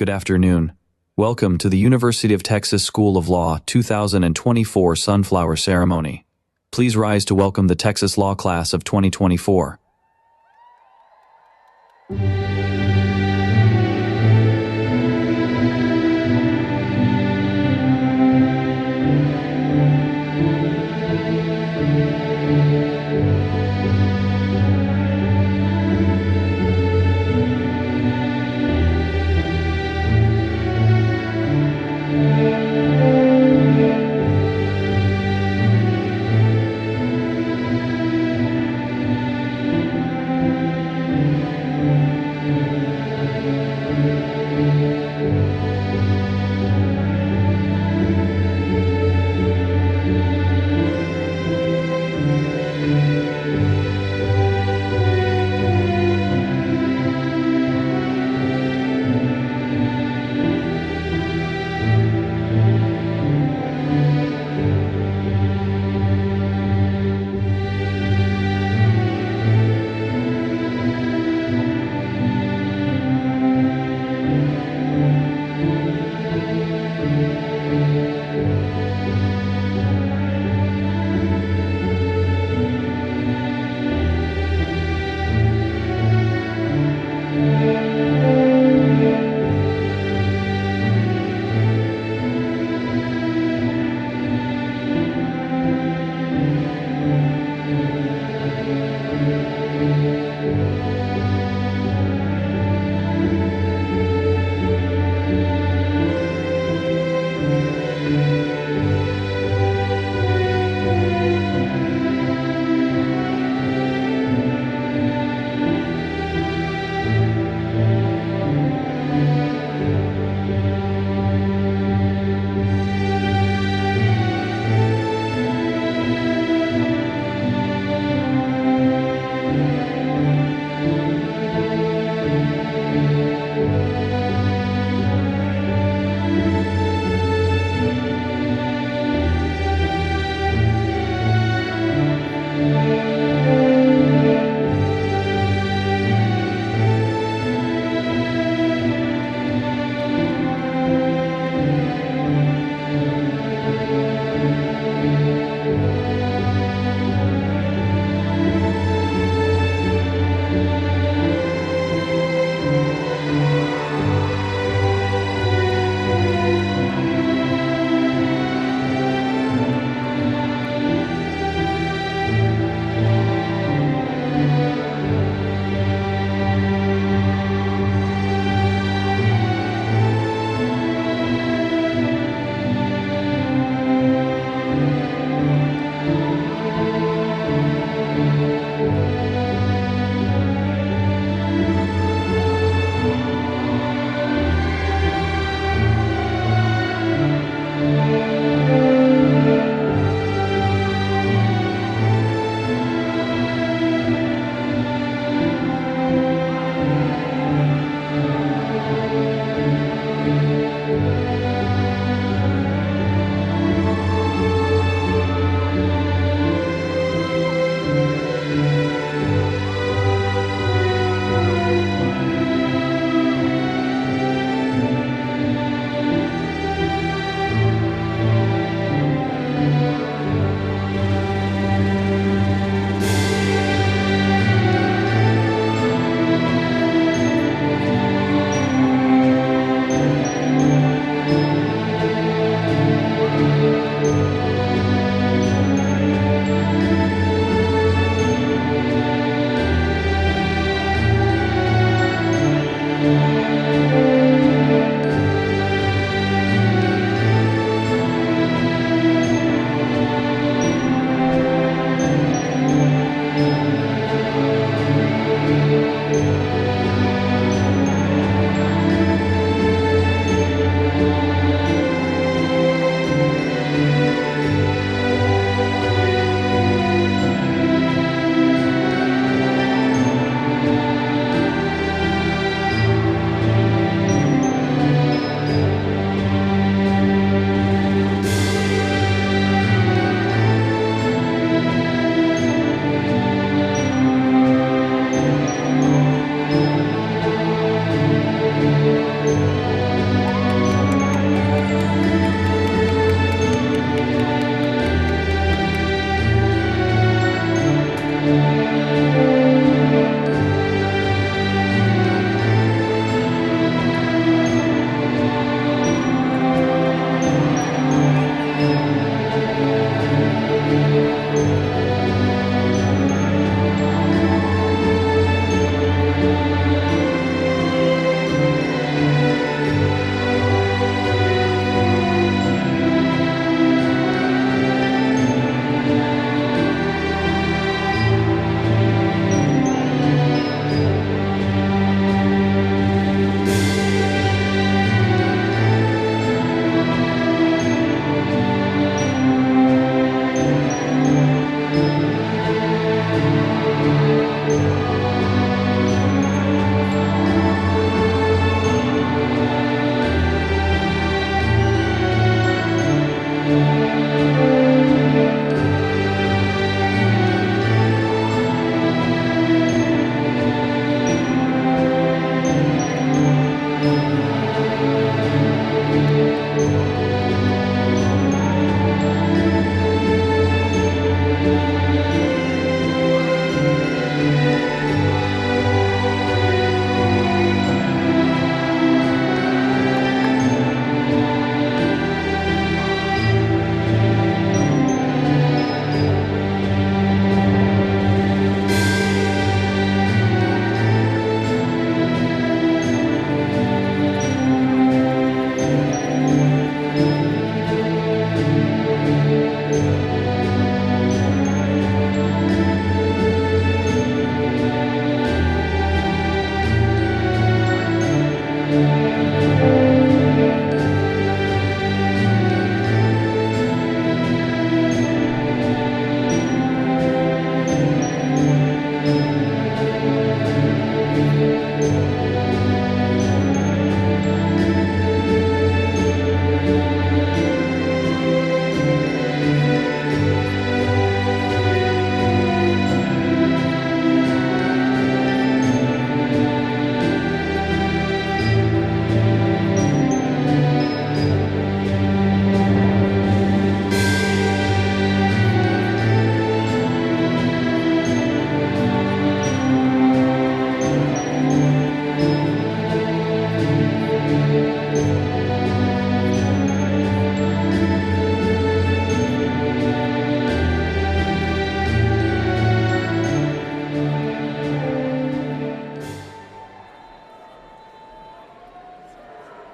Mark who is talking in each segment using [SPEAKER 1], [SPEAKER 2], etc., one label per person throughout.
[SPEAKER 1] Good afternoon. Welcome to the University of Texas School of Law 2024 Sunflower Ceremony. Please rise to welcome the Texas Law Class of 2024.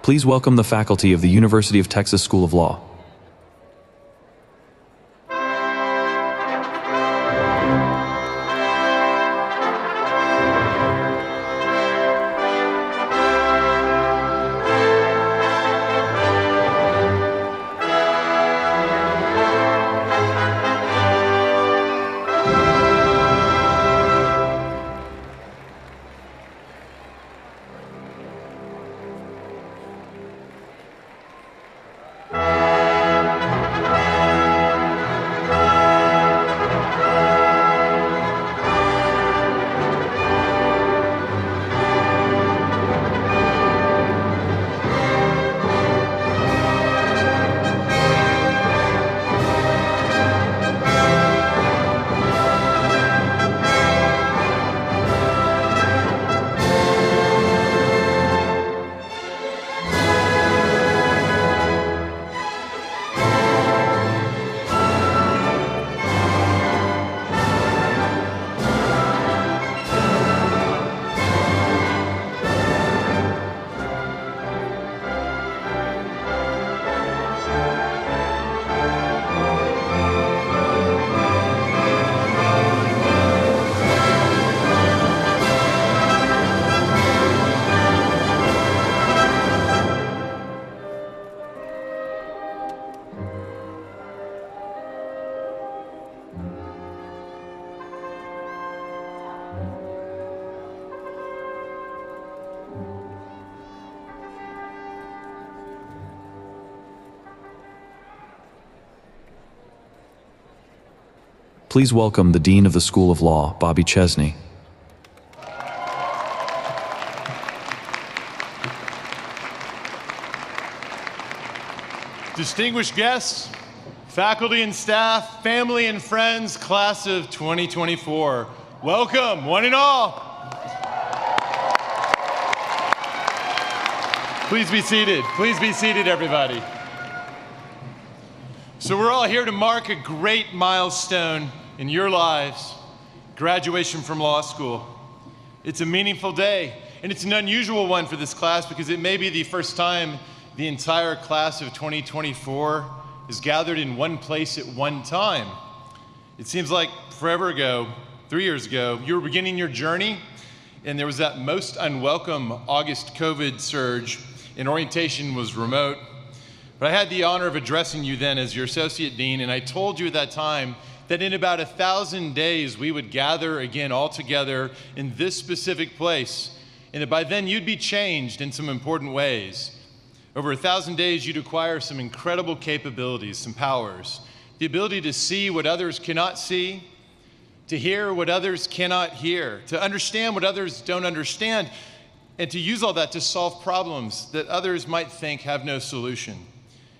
[SPEAKER 1] Please welcome the faculty of the University of Texas School of Law. Please welcome the Dean of the School of Law, Bobby Chesney.
[SPEAKER 2] Distinguished guests, faculty and staff, family and friends, class of 2024, welcome, one and all. Please be seated. Please be seated, everybody. So we're all here to mark a great milestone in your lives, graduation from law school. It's a meaningful day, and it's an unusual one for this class because it may be the first time the entire class of 2024 is gathered in one place at one time. It seems like forever ago, 3 years ago, you were beginning your journey, and there was that most unwelcome August COVID surge, and orientation was remote. But I had the honor of addressing you then as your associate dean, and I told you at that time that in about 1,000 days we would gather again all together in this specific place, and that by then you'd be changed in some important ways. Over 1,000 days you'd acquire some incredible capabilities, some powers, the ability to see what others cannot see, to hear what others cannot hear, to understand what others don't understand, and to use all that to solve problems that others might think have no solution.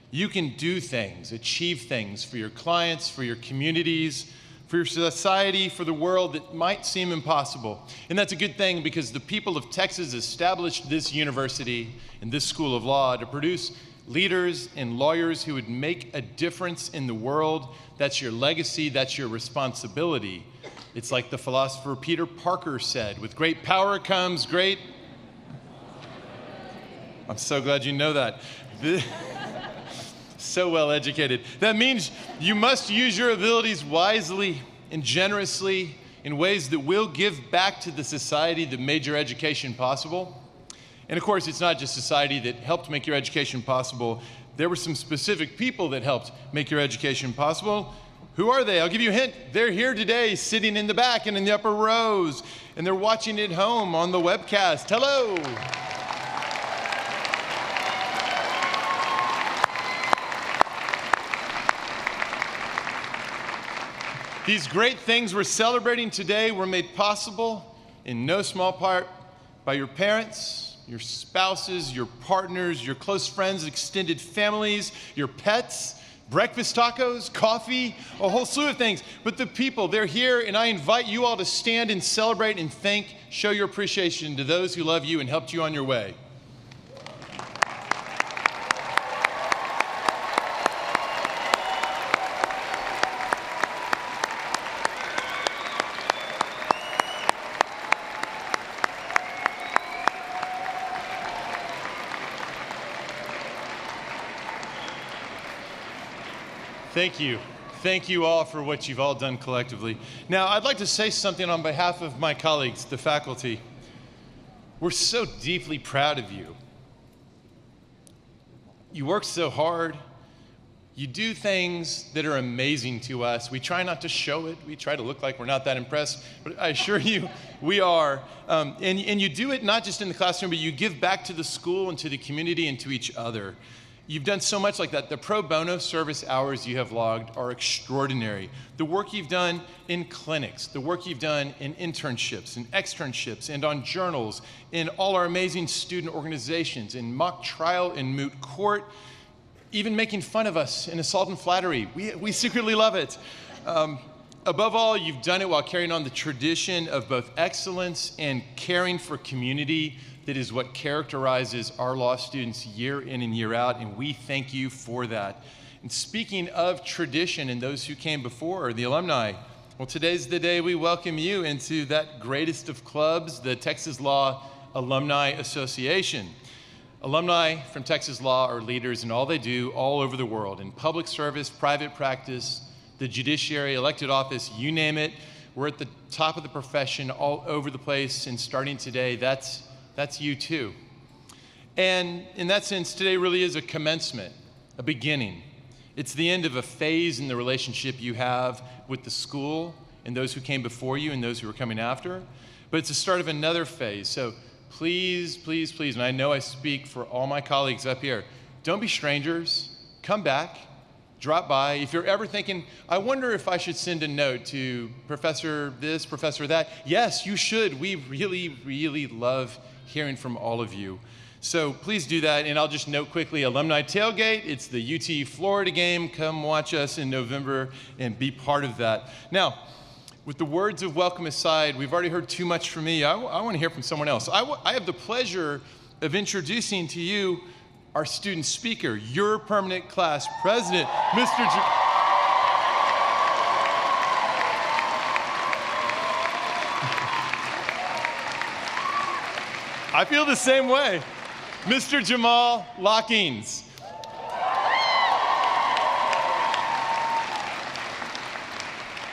[SPEAKER 2] You can do things, achieve things for your clients, for your communities, for your society, for the world that might seem impossible. And that's a good thing because the people of Texas established this university and this school of law to produce leaders and lawyers who would make a difference in the world. That's your legacy, that's your responsibility. It's like the philosopher Peter Parker said, with great power comes great... I'm so glad you know that. So well educated. That means you must use your abilities wisely and generously in ways that will give back to the society that made your education possible. And of course, it's not just society that helped make your education possible. There were some specific people that helped make your education possible. Who are they? I'll give you a hint. They're here today, sitting in the back and in the upper rows, and they're watching at home on the webcast. Hello. These great things we're celebrating today were made possible in no small part by your parents, your spouses, your partners, your close friends, extended families, your pets, breakfast tacos, coffee, a whole slew of things. But the people, they're here, and I invite you all to stand and celebrate and thank, show your appreciation to those who love you and helped you on your way. Thank you. Thank you all for what you've all done collectively. Now, I'd like to say something on behalf of my colleagues, the faculty. We're so deeply proud of you. You work so hard. You do things that are amazing to us. We try not to show it. We try to look like we're not that impressed, but I assure you, we are. And you do it not just in the classroom, but you give back to the school and to the community and to each other. You've done so much like that. The pro bono service hours you have logged are extraordinary. The work you've done in clinics, the work you've done in internships and externships and on journals, in all our amazing student organizations, in mock trial and moot court, even making fun of us in assault and flattery. We secretly love it. Above all, you've done it while carrying on the tradition of both excellence and caring for community that is what characterizes our law students year in and year out, and we thank you for that. And speaking of tradition and those who came before, the alumni, well, today's the day we welcome you into that greatest of clubs, the Texas Law Alumni Association. Alumni from Texas Law are leaders in all they do all over the world, in public service, private practice, the judiciary, elected office, you name it. We're at the top of the profession all over the place, and starting today, that's you too. And in that sense, today really is a commencement, a beginning. It's the end of a phase in the relationship you have with the school and those who came before you and those who are coming after, but it's the start of another phase. So please, please, please, and I know I speak for all my colleagues up here, don't be strangers, come back, drop by. If you're ever thinking, I wonder if I should send a note to Professor this, Professor that, yes, you should. We really, really love hearing from all of you. So please do that, and I'll just note quickly, Alumni Tailgate, it's the UT Florida game. Come watch us in November and be part of that. Now, with the words of welcome aside, we've already heard too much from me. I want to hear from someone else. I have the pleasure of introducing to you our student speaker, your permanent class president, Mr. I feel the same way. Mr. Jamal Lockings.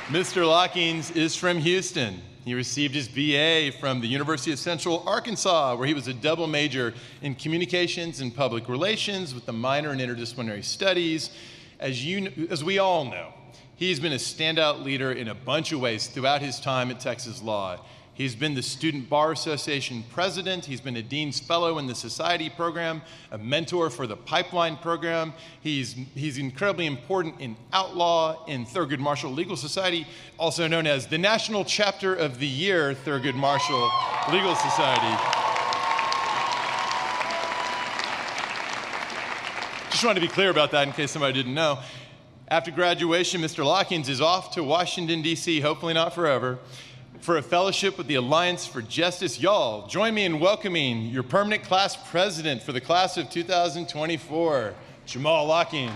[SPEAKER 2] Mr. Lockings is from Houston. He received his BA from the University of Central Arkansas, where he was a double major in communications and public relations with a minor in interdisciplinary studies. As we all know, he's been a standout leader in a bunch of ways throughout his time at Texas Law. He's been the Student Bar Association president. He's been a Dean's Fellow in the Society program, a mentor for the Pipeline program. He's incredibly important in Outlaw in Thurgood Marshall Legal Society, also known as the National Chapter of the Year, Thurgood Marshall Legal Society. Just wanted to be clear about that in case somebody didn't know. After graduation, Mr. Lockings is off to Washington, D.C., hopefully not forever, for a fellowship with the Alliance for Justice. Y'all, join me in welcoming your permanent class president for the class of 2024, Jamal Lockings.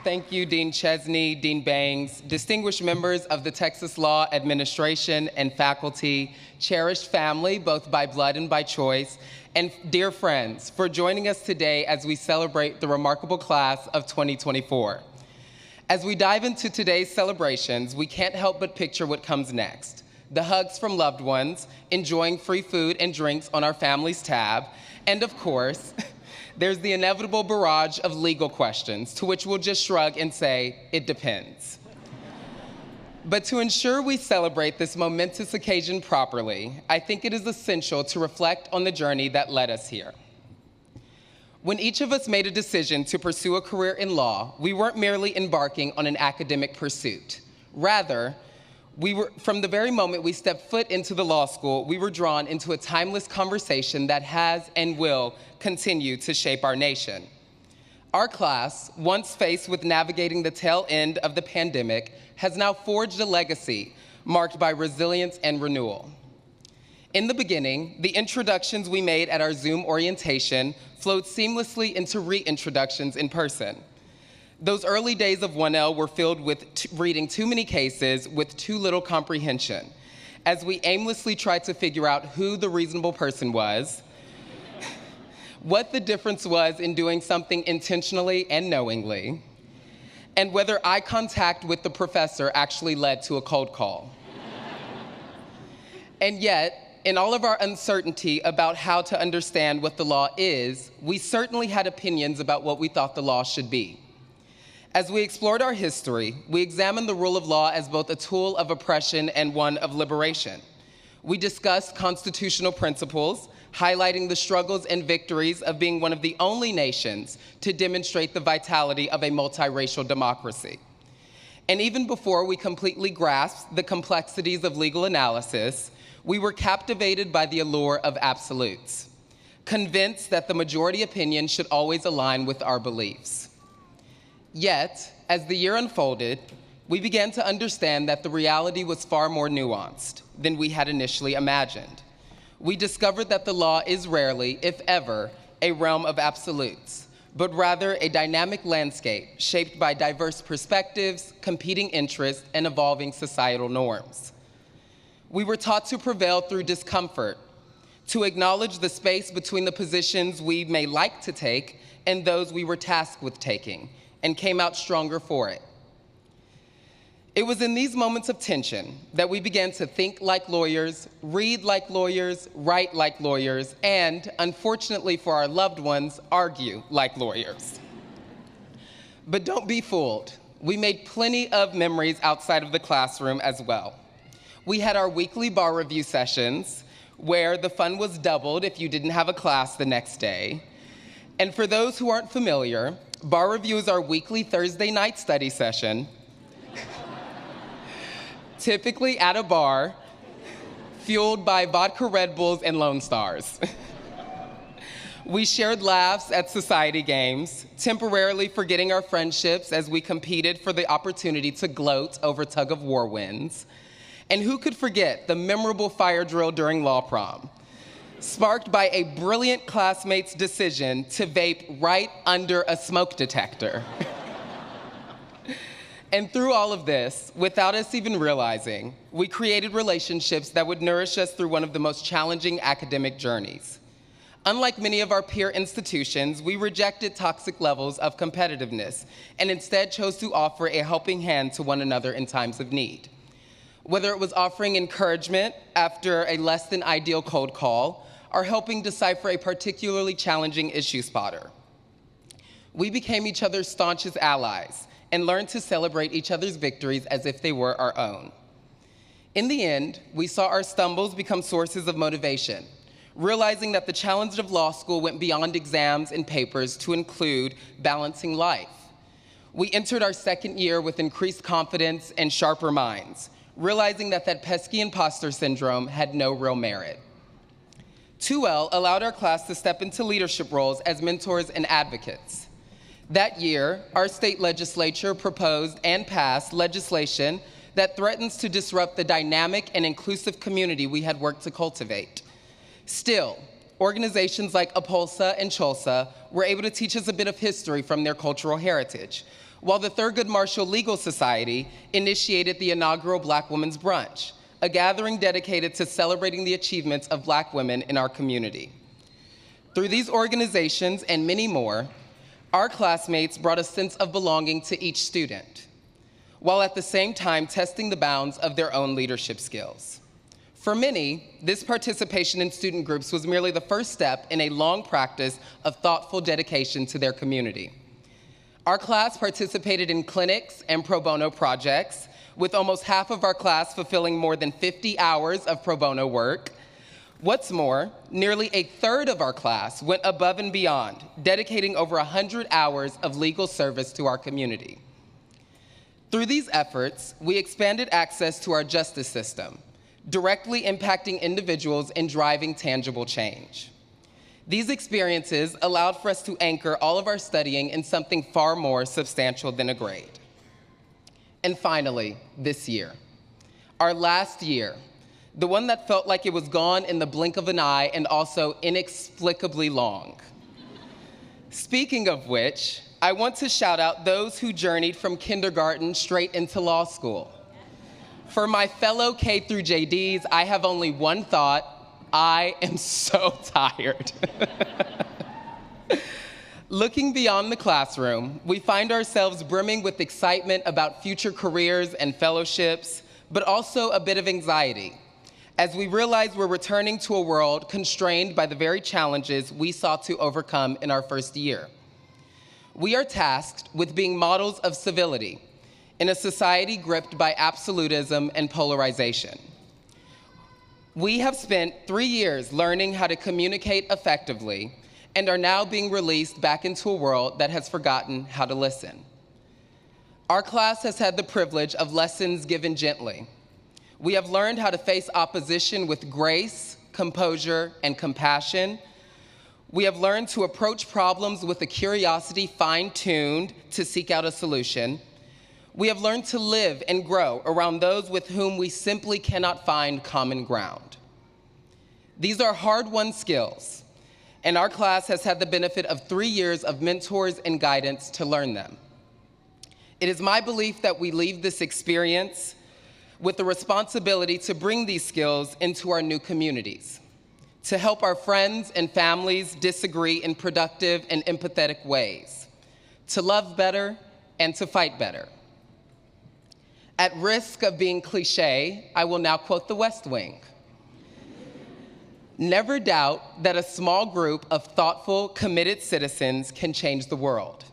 [SPEAKER 3] Thank you, Dean Chesney, Dean Bangs, distinguished members of the Texas Law Administration and faculty, cherished family, both by blood and by choice, and dear friends, for joining us today as we celebrate the remarkable class of 2024. As we dive into today's celebrations, we can't help but picture what comes next. The hugs from loved ones, enjoying free food and drinks on our family's tab, and of course, there's the inevitable barrage of legal questions, to which we'll just shrug and say, it depends. But to ensure we celebrate this momentous occasion properly, I think it is essential to reflect on the journey that led us here. When each of us made a decision to pursue a career in law, we weren't merely embarking on an academic pursuit. Rather, from the very moment we stepped foot into the law school, we were drawn into a timeless conversation that has and will continue to shape our nation. Our class, once faced with navigating the tail end of the pandemic, has now forged a legacy marked by resilience and renewal. In the beginning, the introductions we made at our Zoom orientation flowed seamlessly into reintroductions in person. Those early days of 1L were filled with reading too many cases with too little comprehension, as we aimlessly tried to figure out who the reasonable person was, what the difference was in doing something intentionally and knowingly, and whether eye contact with the professor actually led to a cold call. And yet, in all of our uncertainty about how to understand what the law is, we certainly had opinions about what we thought the law should be. As we explored our history, we examined the rule of law as both a tool of oppression and one of liberation. We discussed constitutional principles, highlighting the struggles and victories of being one of the only nations to demonstrate the vitality of a multiracial democracy. And even before we completely grasped the complexities of legal analysis, we were captivated by the allure of absolutes, convinced that the majority opinion should always align with our beliefs. Yet, as the year unfolded, we began to understand that the reality was far more nuanced than we had initially imagined. We discovered that the law is rarely, if ever, a realm of absolutes, but rather a dynamic landscape shaped by diverse perspectives, competing interests, and evolving societal norms. We were taught to prevail through discomfort, to acknowledge the space between the positions we may like to take and those we were tasked with taking, and came out stronger for it. It was in these moments of tension that we began to think like lawyers, read like lawyers, write like lawyers, and, unfortunately for our loved ones, argue like lawyers. But don't be fooled. We made plenty of memories outside of the classroom as well. We had our weekly bar review sessions, where the fun was doubled if you didn't have a class the next day. And for those who aren't familiar, bar review is our weekly Thursday night study session, typically at a bar, fueled by vodka Red Bulls and Lone Stars. We shared laughs at society games, temporarily forgetting our friendships as we competed for the opportunity to gloat over tug-of-war wins. And who could forget the memorable fire drill during law prom, sparked by a brilliant classmate's decision to vape right under a smoke detector. And through all of this, without us even realizing, we created relationships that would nourish us through one of the most challenging academic journeys. Unlike many of our peer institutions, we rejected toxic levels of competitiveness and instead chose to offer a helping hand to one another in times of need. Whether it was offering encouragement after a less than ideal cold call, or helping decipher a particularly challenging issue spotter. We became each other's staunchest allies and learned to celebrate each other's victories as if they were our own. In the end, we saw our stumbles become sources of motivation, realizing that the challenge of law school went beyond exams and papers to include balancing life. We entered our second year with increased confidence and sharper minds, realizing that pesky imposter syndrome had no real merit. 2L allowed our class to step into leadership roles as mentors and advocates. That year, our state legislature proposed and passed legislation that threatens to disrupt the dynamic and inclusive community we had worked to cultivate. Still, organizations like APOLSA and CHOLSA were able to teach us a bit of history from their cultural heritage, while the Thurgood Marshall Legal Society initiated the inaugural Black Women's Brunch, a gathering dedicated to celebrating the achievements of Black women in our community. Through these organizations and many more, our classmates brought a sense of belonging to each student, while at the same time testing the bounds of their own leadership skills. For many, this participation in student groups was merely the first step in a long practice of thoughtful dedication to their community. Our class participated in clinics and pro bono projects, with almost half of our class fulfilling more than 50 hours of pro bono work. What's more, nearly a third of our class went above and beyond, dedicating over 100 hours of legal service to our community. Through these efforts, we expanded access to our justice system, directly impacting individuals and driving tangible change. These experiences allowed for us to anchor all of our studying in something far more substantial than a grade. And finally, this year, our last year, the one that felt like it was gone in the blink of an eye and also inexplicably long. Speaking of which, I want to shout out those who journeyed from kindergarten straight into law school. For my fellow K through JDs, I have only one thought: I am so tired. Looking beyond the classroom, we find ourselves brimming with excitement about future careers and fellowships, but also a bit of anxiety, as we realize we're returning to a world constrained by the very challenges we sought to overcome in our first year. We are tasked with being models of civility in a society gripped by absolutism and polarization. We have spent 3 years learning how to communicate effectively and are now being released back into a world that has forgotten how to listen. Our class has had the privilege of lessons given gently. We have learned how to face opposition with grace, composure, and compassion. We have learned to approach problems with a curiosity fine-tuned to seek out a solution. We have learned to live and grow around those with whom we simply cannot find common ground. These are hard-won skills, and our class has had the benefit of 3 years of mentors and guidance to learn them. It is my belief that we leave this experience with the responsibility to bring these skills into our new communities, to help our friends and families disagree in productive and empathetic ways, to love better and to fight better. At risk of being cliche, I will now quote The West Wing. Never doubt that a small group of thoughtful, committed citizens can change the world.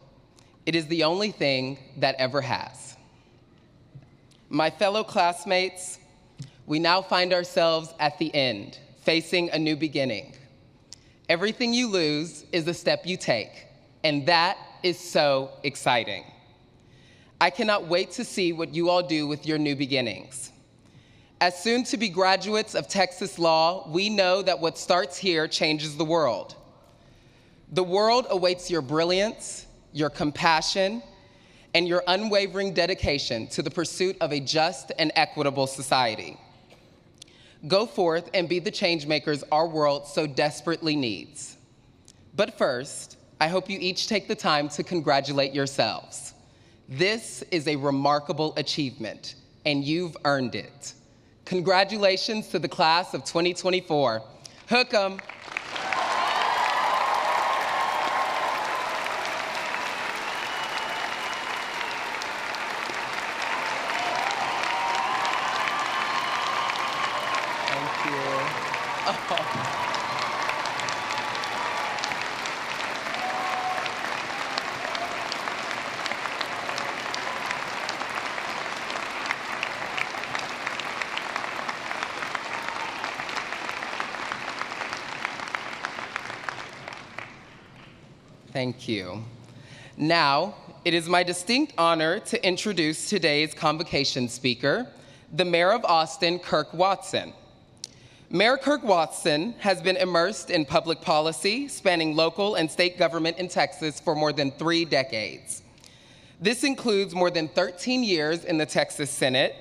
[SPEAKER 3] It is the only thing that ever has. My fellow classmates, we now find ourselves at the end, facing a new beginning. Everything you lose is a step you take, and that is so exciting. I cannot wait to see what you all do with your new beginnings. As soon-to-be graduates of Texas Law, we know that what starts here changes the world. The world awaits your brilliance, your compassion, and your unwavering dedication to the pursuit of a just and equitable society. Go forth and be the change makers our world so desperately needs. But first, I hope you each take the time to congratulate yourselves. This is a remarkable achievement, and you've earned it. Congratulations to the class of 2024. Hook 'em. Thank you. Oh. Thank you. Now, it is my distinct honor to introduce today's Convocation speaker, the Mayor of Austin, Kirk Watson. Mayor Kirk Watson has been immersed in public policy, spanning local and state government in Texas for more than 3 decades. This includes more than 13 years in the Texas Senate,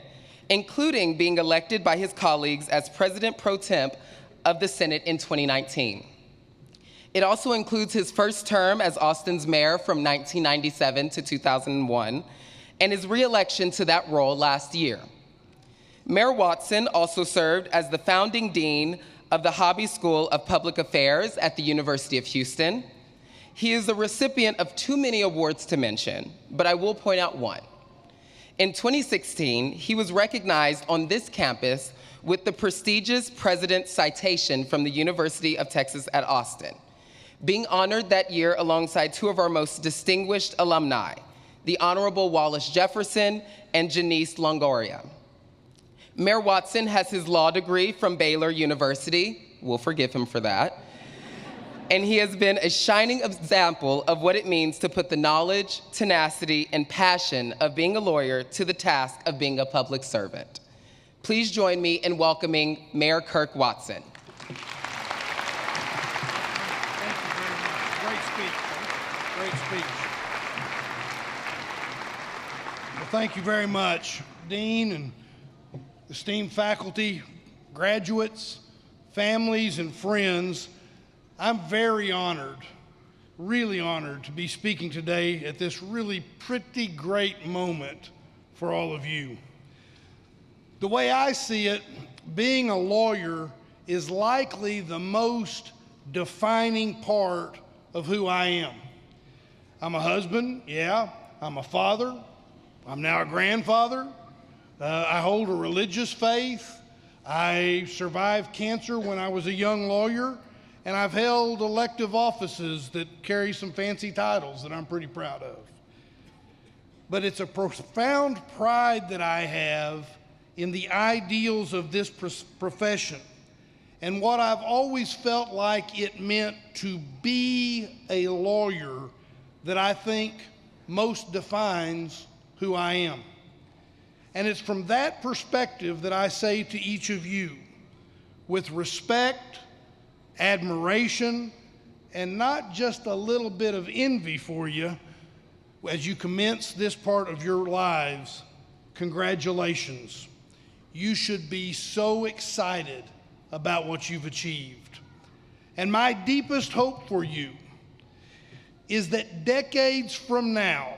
[SPEAKER 3] including being elected by his colleagues as President Pro Temp of the Senate in 2019. It also includes his first term as Austin's mayor from 1997 to 2001, and his re-election to that role last year. Mayor Watson also served as the founding dean of the Hobby School of Public Affairs at the University of Houston. He is the recipient of too many awards to mention, but I will point out one. In 2016, he was recognized on this campus with the prestigious President's Citation from the University of Texas at Austin, being honored that year alongside 2 of our most distinguished alumni, the Honorable Wallace Jefferson and Janice Longoria. Mayor Watson has his law degree from Baylor University. We'll forgive him for that. And he has been a shining example of what it means to put the knowledge, tenacity, and passion of being a lawyer to the task of being a public servant. Please join me in welcoming Mayor Kirk Watson.
[SPEAKER 4] Great speech. Well, thank you very much, Dean and esteemed faculty, graduates, families, and friends. I'm very honored really honored to be speaking today at this really pretty great moment for all of you. The way I see it, being a lawyer is likely the most defining part of who I am. I'm a husband, yeah. I'm a father. I'm now a grandfather. I hold a religious faith. I survived cancer when I was a young lawyer, and I've held elective offices that carry some fancy titles that I'm pretty proud of. But it's a profound pride that I have in the ideals of this profession and what I've always felt like it meant to be a lawyer that I think most defines who I am. And it's from that perspective that I say to each of you, with respect, admiration, and not just a little bit of envy for you, as you commence this part of your lives, congratulations. You should be so excited about what you've achieved. And my deepest hope for you is that decades from now,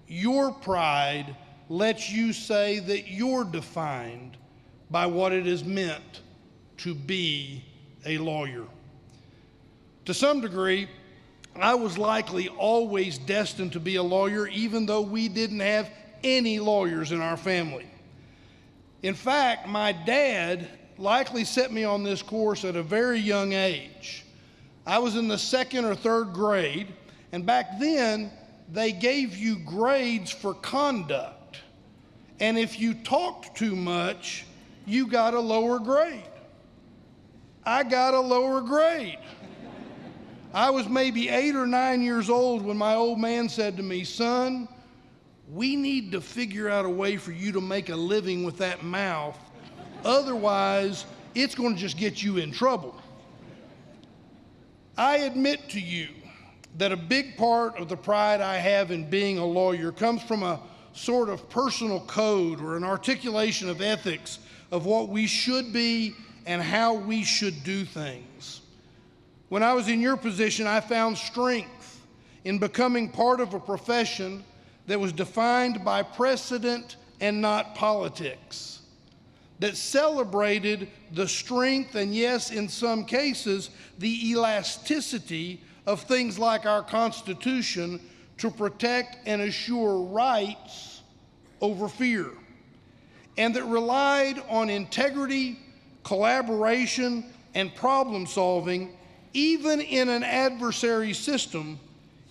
[SPEAKER 4] your pride lets you say that you're defined by what it is meant to be a lawyer. To some degree, I was likely always destined to be a lawyer, even though we didn't have any lawyers in our family. In fact, my dad likely set me on this course at a very young age. I was in the 2nd or 3rd grade, and back then, they gave you grades for conduct. And if you talked too much, you got a lower grade. I got a lower grade. I was maybe 8 or 9 years old when my old man said to me, "Son, we need to figure out a way for you to make a living with that mouth. Otherwise, it's going to just get you in trouble." I admit to you that a big part of the pride I have in being a lawyer comes from a sort of personal code or an articulation of ethics of what we should be and how we should do things. When I was in your position, I found strength in becoming part of a profession that was defined by precedent and not politics, that celebrated the strength and, yes, in some cases, the elasticity of things like our Constitution to protect and assure rights over fear, and that relied on integrity, collaboration, and problem solving, even in an adversary system,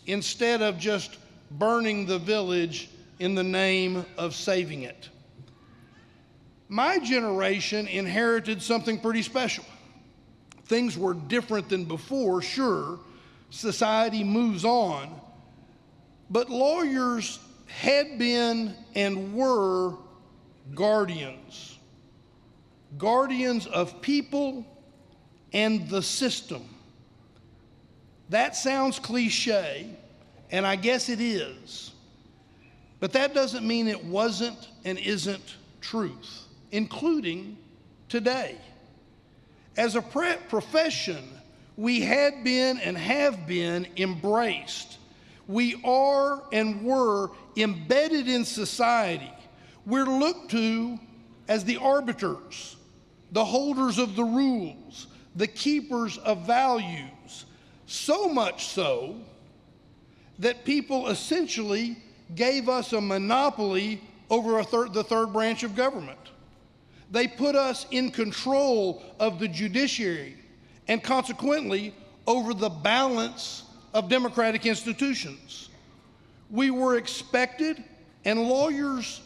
[SPEAKER 4] instead of just burning the village in the name of saving it. My generation inherited something pretty special. Things were different than before, sure. Society moves on. But lawyers had been and were guardians. Guardians of people and the system. That sounds cliche, and I guess it is. But that doesn't mean it wasn't and isn't truth, including today. As a profession, we had been and have been embraced. We are and were embedded in society. We're looked to as the arbiters, the holders of the rules, the keepers of values. So much so that people essentially gave us a monopoly over the third branch of government. They put us in control of the judiciary and consequently over the balance of democratic institutions. We were expected, and lawyers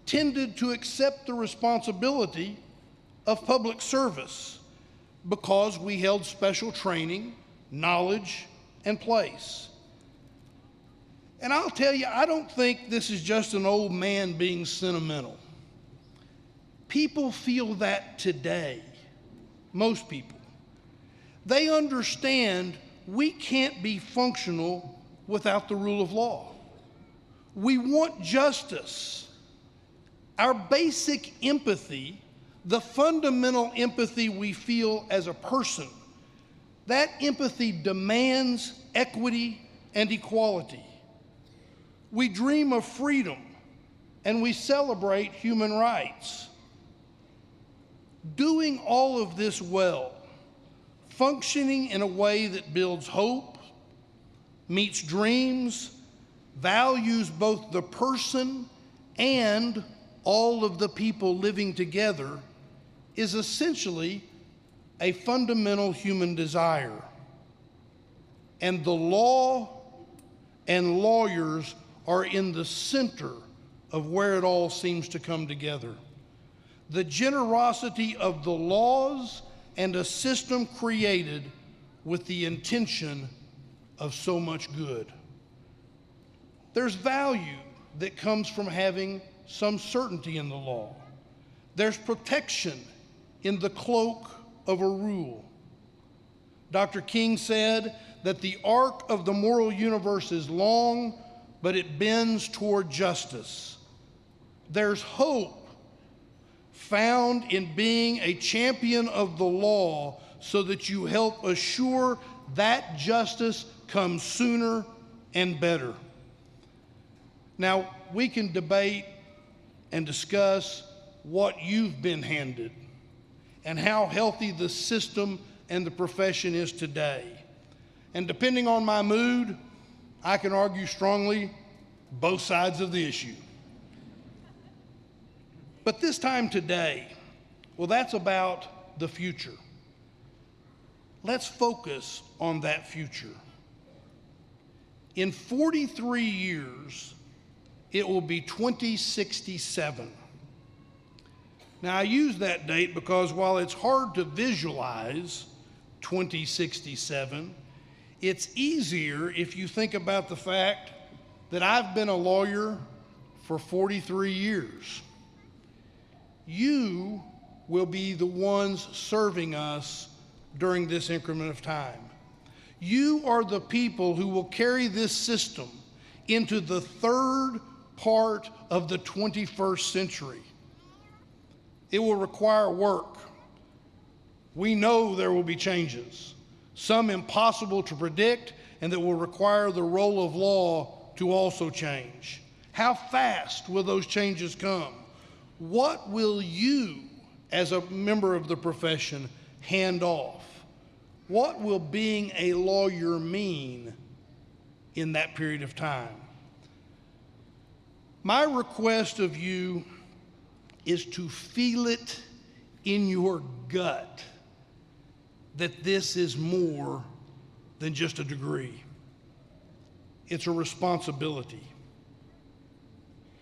[SPEAKER 4] tended to accept the responsibility of public service because we held special training, knowledge, and place. And I'll tell you, I don't think this is just an old man being sentimental. People feel that today, most people. They understand we can't be functional without the rule of law. We want justice. Our basic empathy, the fundamental empathy we feel as a person, that empathy demands equity and equality. We dream of freedom and we celebrate human rights. Doing all of this well, functioning in a way that builds hope, meets dreams, values both the person and all of the people living together, is essentially a fundamental human desire. And the law and lawyers are in the center of where it all seems to come together. The generosity of the laws and a system created with the intention of so much good. There's value that comes from having some certainty in the law. There's protection in the cloak of a rule. Dr. King said that the arc of the moral universe is long, but it bends toward justice. There's hope found in being a champion of the law so that you help assure that justice comes sooner and better. Now, we can debate and discuss what you've been handed and how healthy the system and the profession is today. And depending on my mood, I can argue strongly both sides of the issue. But this time today, well, that's about the future. Let's focus on that future. In 43 years, it will be 2067. Now, I use that date because while it's hard to visualize 2067, it's easier if you think about the fact that I've been a lawyer for 43 years. You will be the ones serving us during this increment of time. You are the people who will carry this system into the third part of the 21st century. It will require work. We know there will be changes, some impossible to predict, and that will require the role of law to also change. How fast will those changes come? What will you, as a member of the profession, hand off? What will being a lawyer mean in that period of time? My request of you is to feel it in your gut that this is more than just a degree. It's a responsibility.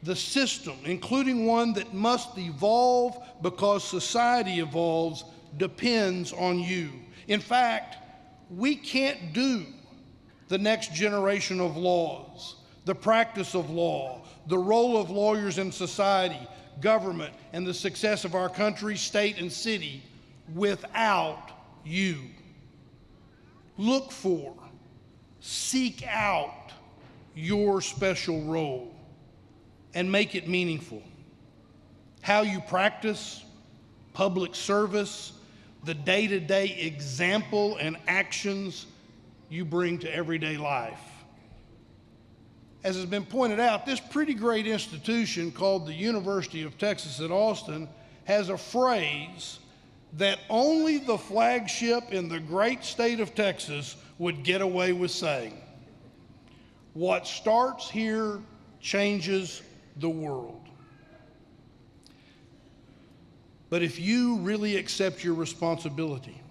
[SPEAKER 4] The system, including one that must evolve because society evolves, depends on you. In fact, we can't do the next generation of laws, the practice of law, the role of lawyers in society, government, and the success of our country, state, and city without you. Look for, seek out your special role and make it meaningful. How you practice, public service, the day-to-day example and actions you bring to everyday life. As has been pointed out, this pretty great institution called the University of Texas at Austin has a phrase that only the flagship in the great state of Texas would get away with saying. What starts here changes the world. But if you really accept your responsibility,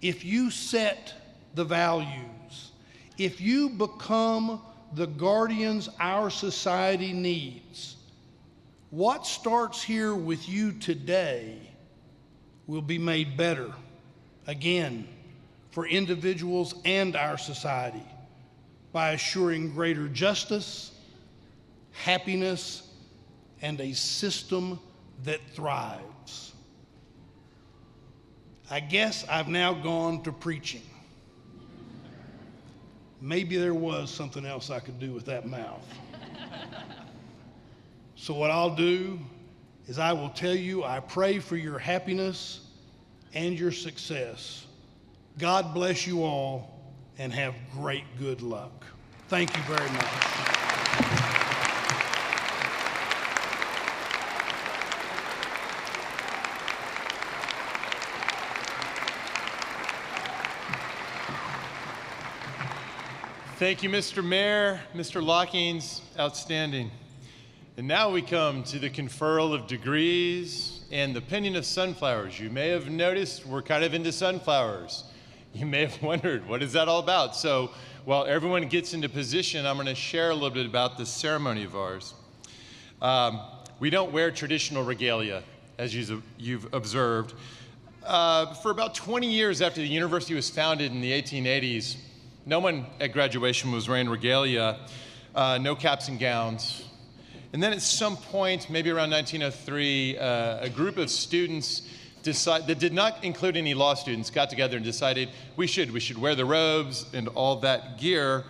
[SPEAKER 4] if you set the values, if you become the guardians our society needs, what starts here with you today will be made better, again, for individuals and our society by assuring greater justice, happiness, and a system that thrives. I guess I've now gone to preaching. Maybe there was something else I could do with that mouth. So what I'll do is I will tell you I pray for your happiness and your success. God bless you all and have great good luck. Thank you very much.
[SPEAKER 2] Thank you, Mr. Mayor, Mr. Lockings, outstanding. And now we come to the conferral of degrees and the pinning of sunflowers. You may have noticed we're kind of into sunflowers. You may have wondered, what is that all about? So while everyone gets into position, I'm going to share a little bit about this ceremony of ours. We don't wear traditional regalia, as you've observed. For about 20 years after the university was founded in the 1880s, no one at graduation was wearing regalia, no caps and gowns. And then at some point, maybe around 1903, a group of students that did not include any law students got together and decided we should wear the robes and all that gear.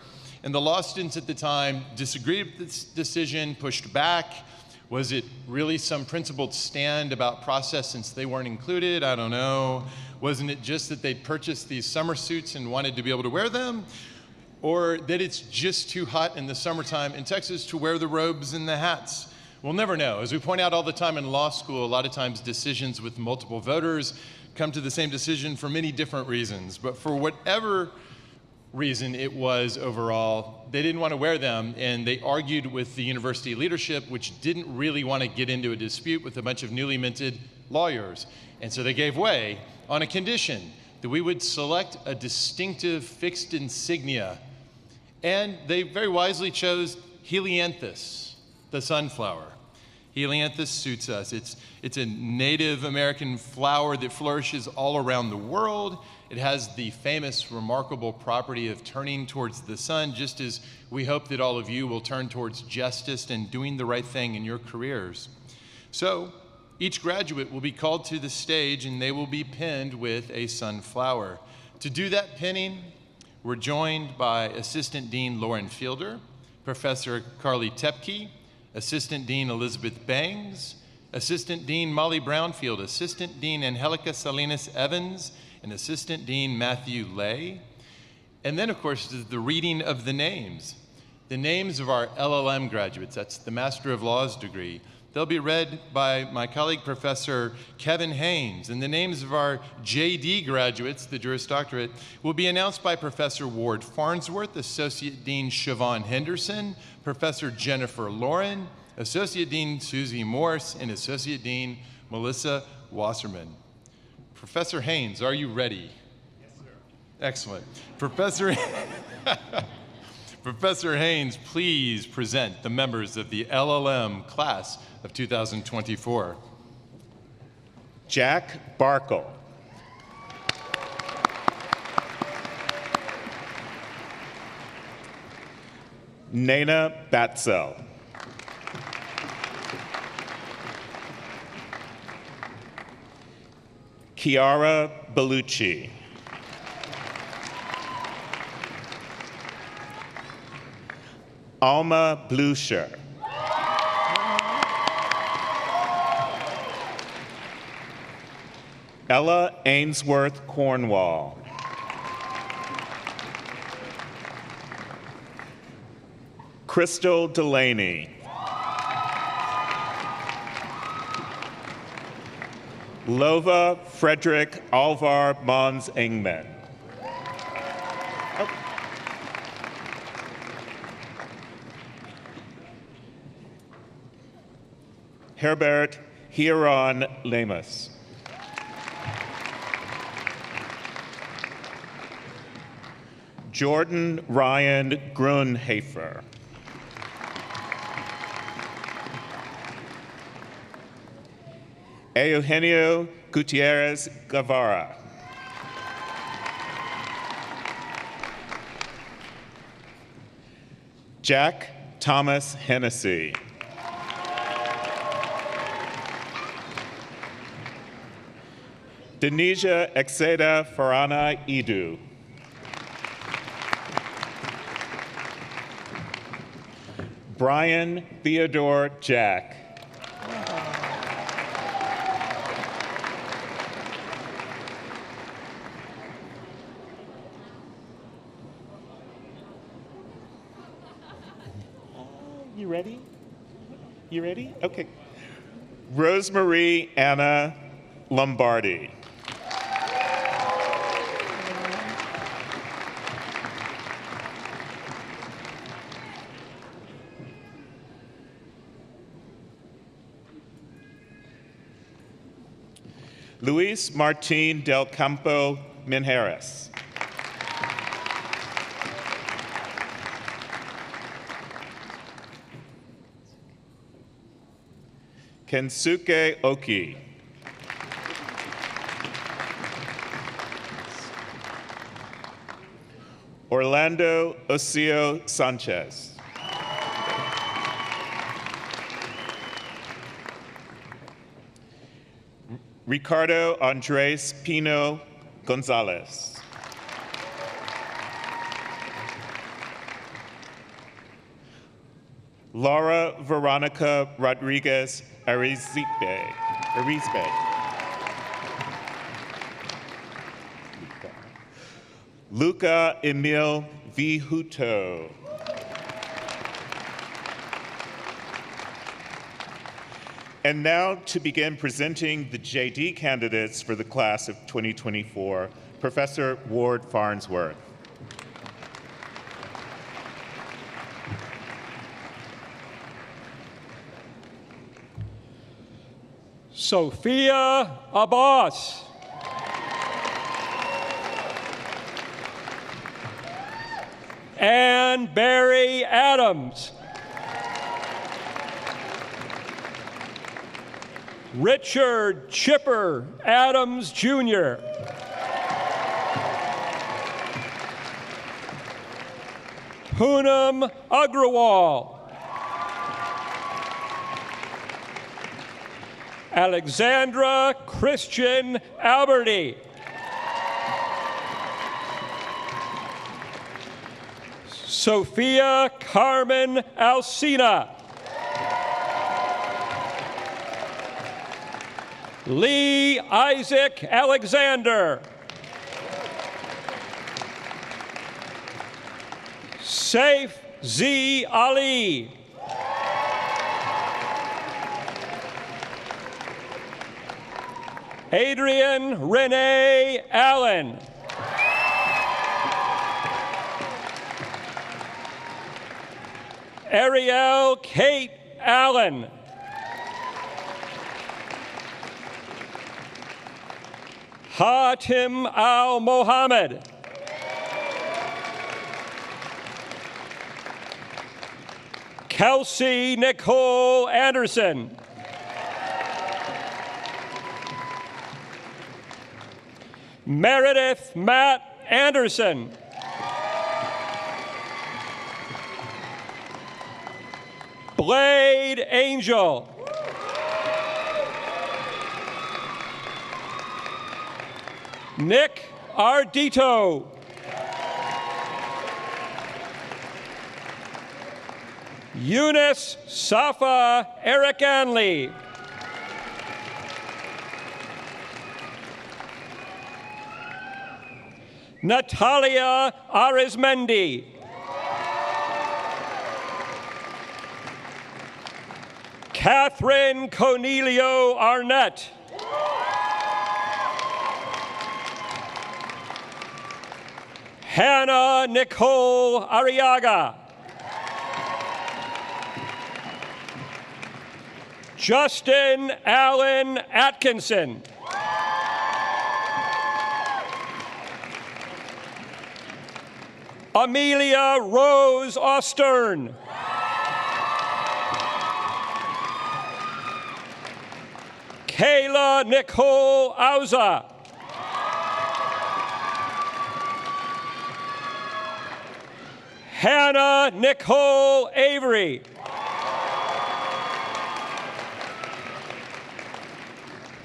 [SPEAKER 2] And the law students at the time disagreed with this decision, pushed back. Was it really some principled stand about process since they weren't included? I don't know. Wasn't it just that they'd purchased these summer suits and wanted to be able to wear them? Or that it's just too hot in the summertime in Texas to wear the robes and the hats? We'll never know. As we point out all the time in law school, a lot of times decisions with multiple voters come to the same decision for many different reasons. But for whatever reason it was overall, they didn't want to wear them, and they argued with the university leadership, which didn't really want to get into a dispute with a bunch of newly minted lawyers. And so they gave way on a condition that we would select a distinctive fixed insignia. And they very wisely chose helianthus, the sunflower. Helianthus suits us. It's a Native American flower that flourishes all around the world. It has the famous, remarkable property of turning towards the sun, just as we hope that all of you will turn towards justice and doing the right thing in your careers. So each graduate will be called to the stage and they will be pinned with a sunflower. To do that pinning, we're joined by Assistant Dean Lauren Fielder, Professor Carly Tepke, Assistant Dean Elizabeth Bangs, Assistant Dean Molly Brownfield, Assistant Dean Angelica Salinas Evans, and Assistant Dean Matthew Lay. And then, of course, the reading of the names. The names of our LL.M. graduates, that's the Master of Laws degree. They'll be read by my colleague, Professor Kevin Haynes. And the names of our JD graduates, the Juris Doctorate, will be announced by Professor Ward Farnsworth, Associate Dean Siobhan Henderson, Professor Jennifer Lauren, Associate Dean Susie Morse, and Associate Dean Melissa Wasserman. Professor Haynes, are you ready?
[SPEAKER 5] Yes, sir.
[SPEAKER 2] Excellent. Professor Haynes, please present the members of the LL.M. class of 2024.
[SPEAKER 5] Jack Barkle. Nana Batzel. Chiara Bellucci. Alma Blucher. Ella Ainsworth Cornwall. Crystal Delaney. Lova Frederick Alvar Mons Engman. Herbert Hieron Lemus. Jordan Ryan Grunhafer. Eugenio Gutierrez Guevara. Jack Thomas Hennessy. Denisha Exeda Farana Idu. Brian Theodore Jack. you ready? You ready? Okay. Rosemarie Anna Lombardi. Luis Martin del Campo Minjeres. Kensuke Oki. Orlando Osio Sanchez. Ricardo Andres Pino Gonzalez. Laura Veronica Rodriguez Arizpe. Luca Emil Vihuto. And now to begin presenting the JD candidates for the class of 2024, Professor Ward Farnsworth.
[SPEAKER 6] Sophia Abbas. Ann Barry Adams. Richard Chipper Adams, Jr. Poonam Agrawal. Alexandra Christian Alberti. Sophia Carmen Alsina. Lee Isaac Alexander. Saif Z. Ali. Adrian Renee Allen. Ariel Kate Allen. Hatim Al Mohammed. Kelsey Nicole Anderson. Meredith Matt Anderson. Blade Angel. Nick Ardito. Eunice Safa Eric Anley. Natalia Arizmendi. Catherine Cornelio Arnett. Hannah Nicole Arriaga. Justin Allen Atkinson. Amelia Rose Ostern. Kayla Nicole Auza. Hannah Nicole Avery.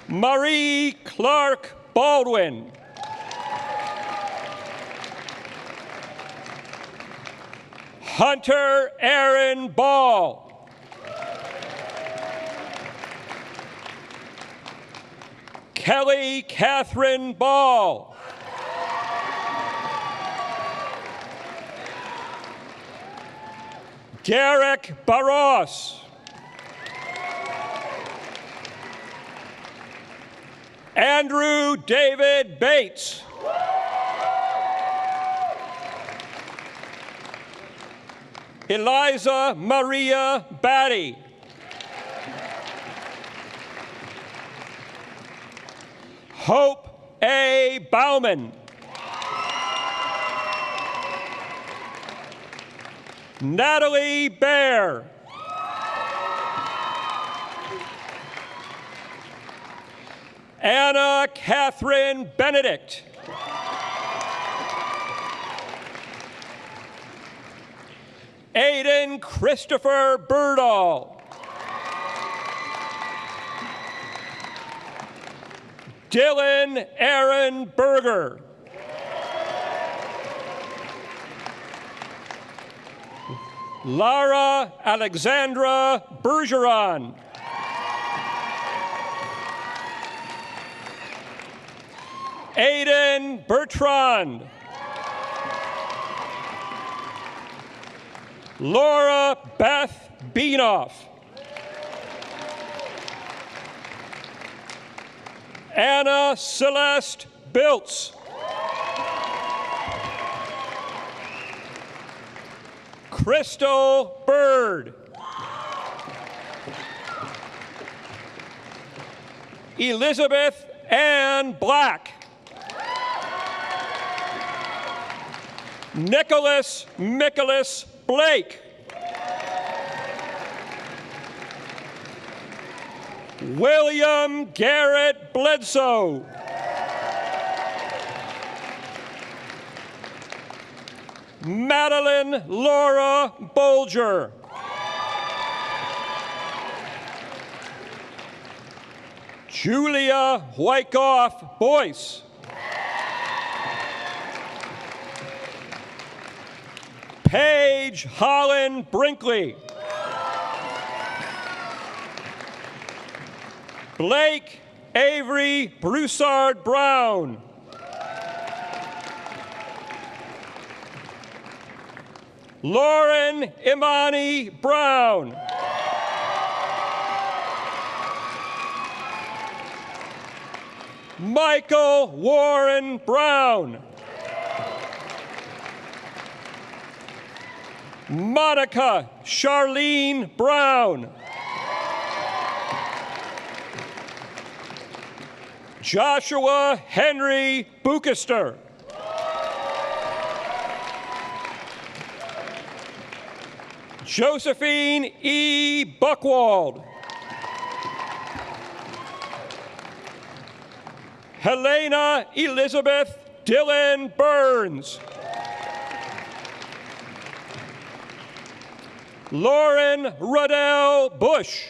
[SPEAKER 6] Marie Clark Baldwin. Hunter Aaron Ball. Kelly Catherine Ball. Garrick Barros. Andrew David Bates. Eliza Maria Batty. Hope A. Bauman. Natalie Baer. Anna Catherine Benedict. Aiden Christopher Birdall. Dylan Aaron Berger. Lara Alexandra Bergeron. Aiden Bertrand. Laura Beth Beanoff. Anna Celeste Biltz. Crystal Bird. Elizabeth Ann Black. Nicholas Blake. William Garrett Bledsoe. Madeline Laura Bolger. Julia Wyckoff Boyce. Paige Holland Brinkley. Blake Avery Broussard Brown. Lauren Imani Brown. Michael Warren Brown. Monica Charlene Brown. Joshua Henry Buchester. Josephine E. Buckwald. Helena Elizabeth Dillon Burns. Lauren Ruddell Bush.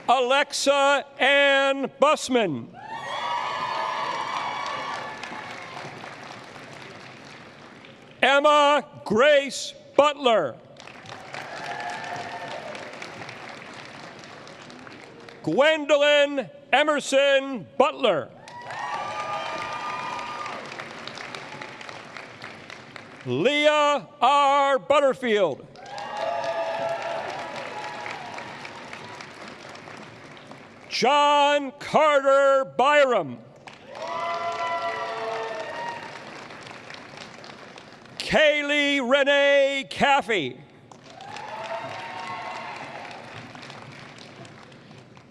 [SPEAKER 6] Alexa Ann Bussman. Emma Grace Butler. Gwendolyn Emerson Butler. Leah R. Butterfield. John Carter Byram. Kaylee Renee Caffey.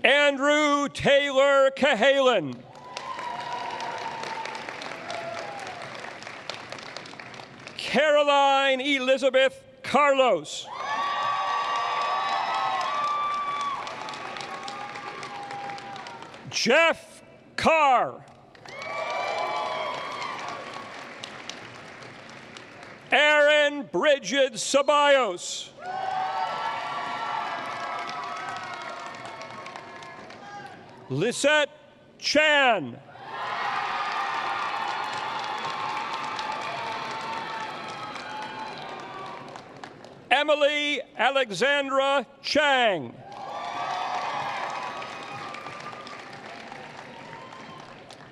[SPEAKER 6] Andrew Taylor Cahalan. Caroline Elizabeth Carlos. Jeff Carr. Aaron Bridget Ceballos. Lisette Chan. Emily Alexandra Chang.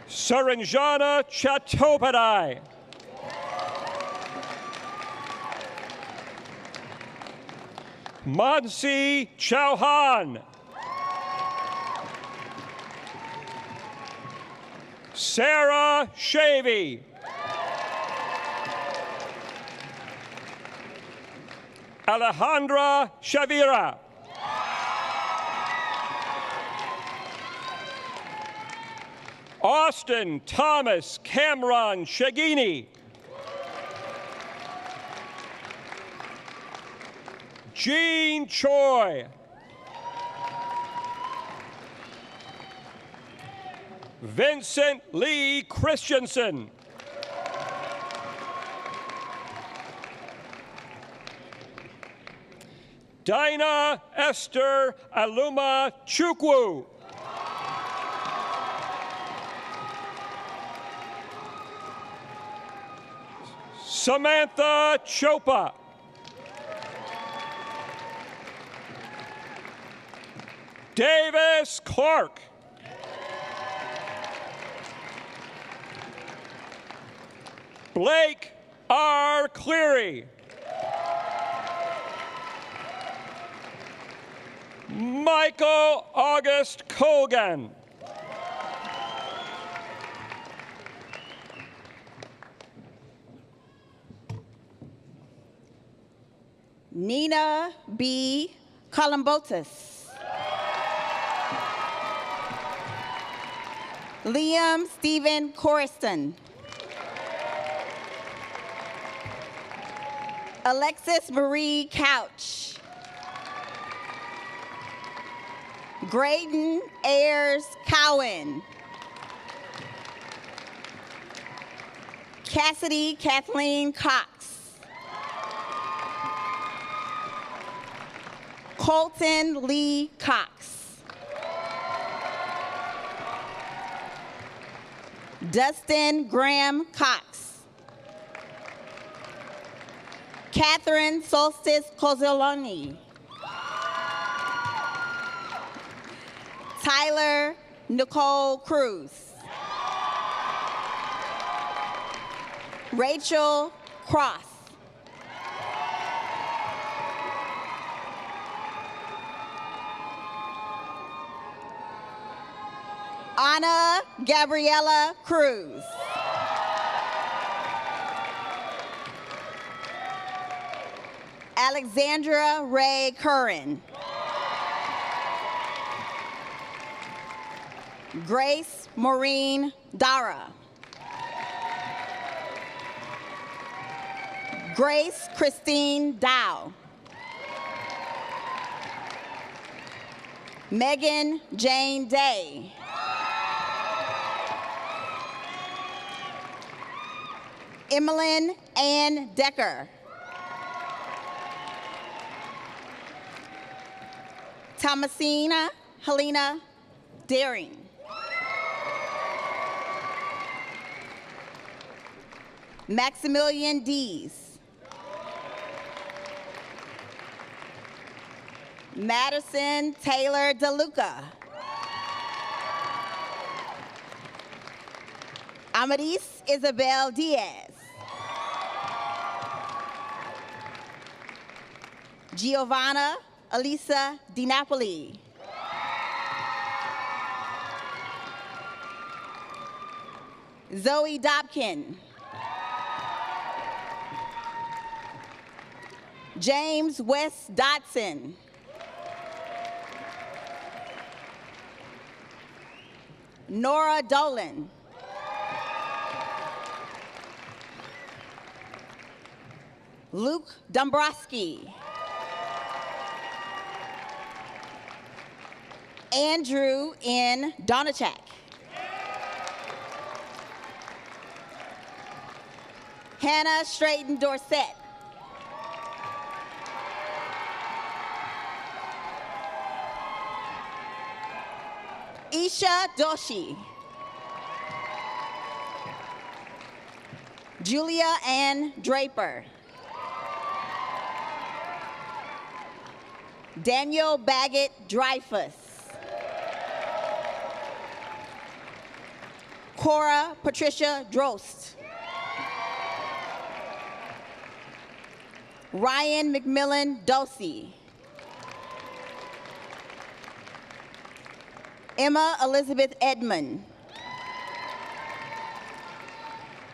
[SPEAKER 6] Saranjana Chattopadhyay. Mansi Chauhan. Sarah Shavy. Alejandra Shavira. Austin Thomas Cameron Shagini. Jean Choi. Vincent Lee Christensen. Dinah Esther Aluma Chukwu. Samantha Chopa. Davis Clark. Blake R. Cleary. Michael August Colgan.
[SPEAKER 7] Nina B. Columbotus. Liam Stephen Corriston. Alexis Marie Couch. Graydon Ayers Cowan. Cassidy Kathleen Cox. Colton Lee Cox. Dustin Graham Cox. Catherine Solstice Cozzoloni. Tyler Nicole Cruz. Rachel Cross. Anna Gabriella Cruz. Alexandra Ray Curran. Grace Maureen Dara. Grace Christine Dow. Megan Jane Day. Emmeline Ann Decker. Thomasina Helena Daring. Maximilian Dees. Madison Taylor DeLuca. Amadis Isabel Diaz. Giovanna Elisa DiNapoli. Zoe Dobkin. James West Dotson. Nora Dolan. Luke Dombrowski. Andrew N. Donachak. Hannah Strayton Dorset. Isha Doshi. Julia Ann Draper. Daniel Baggett Dreyfus. Cora Patricia Drost. Ryan McMillan Dosey. Emma Elizabeth Edmond.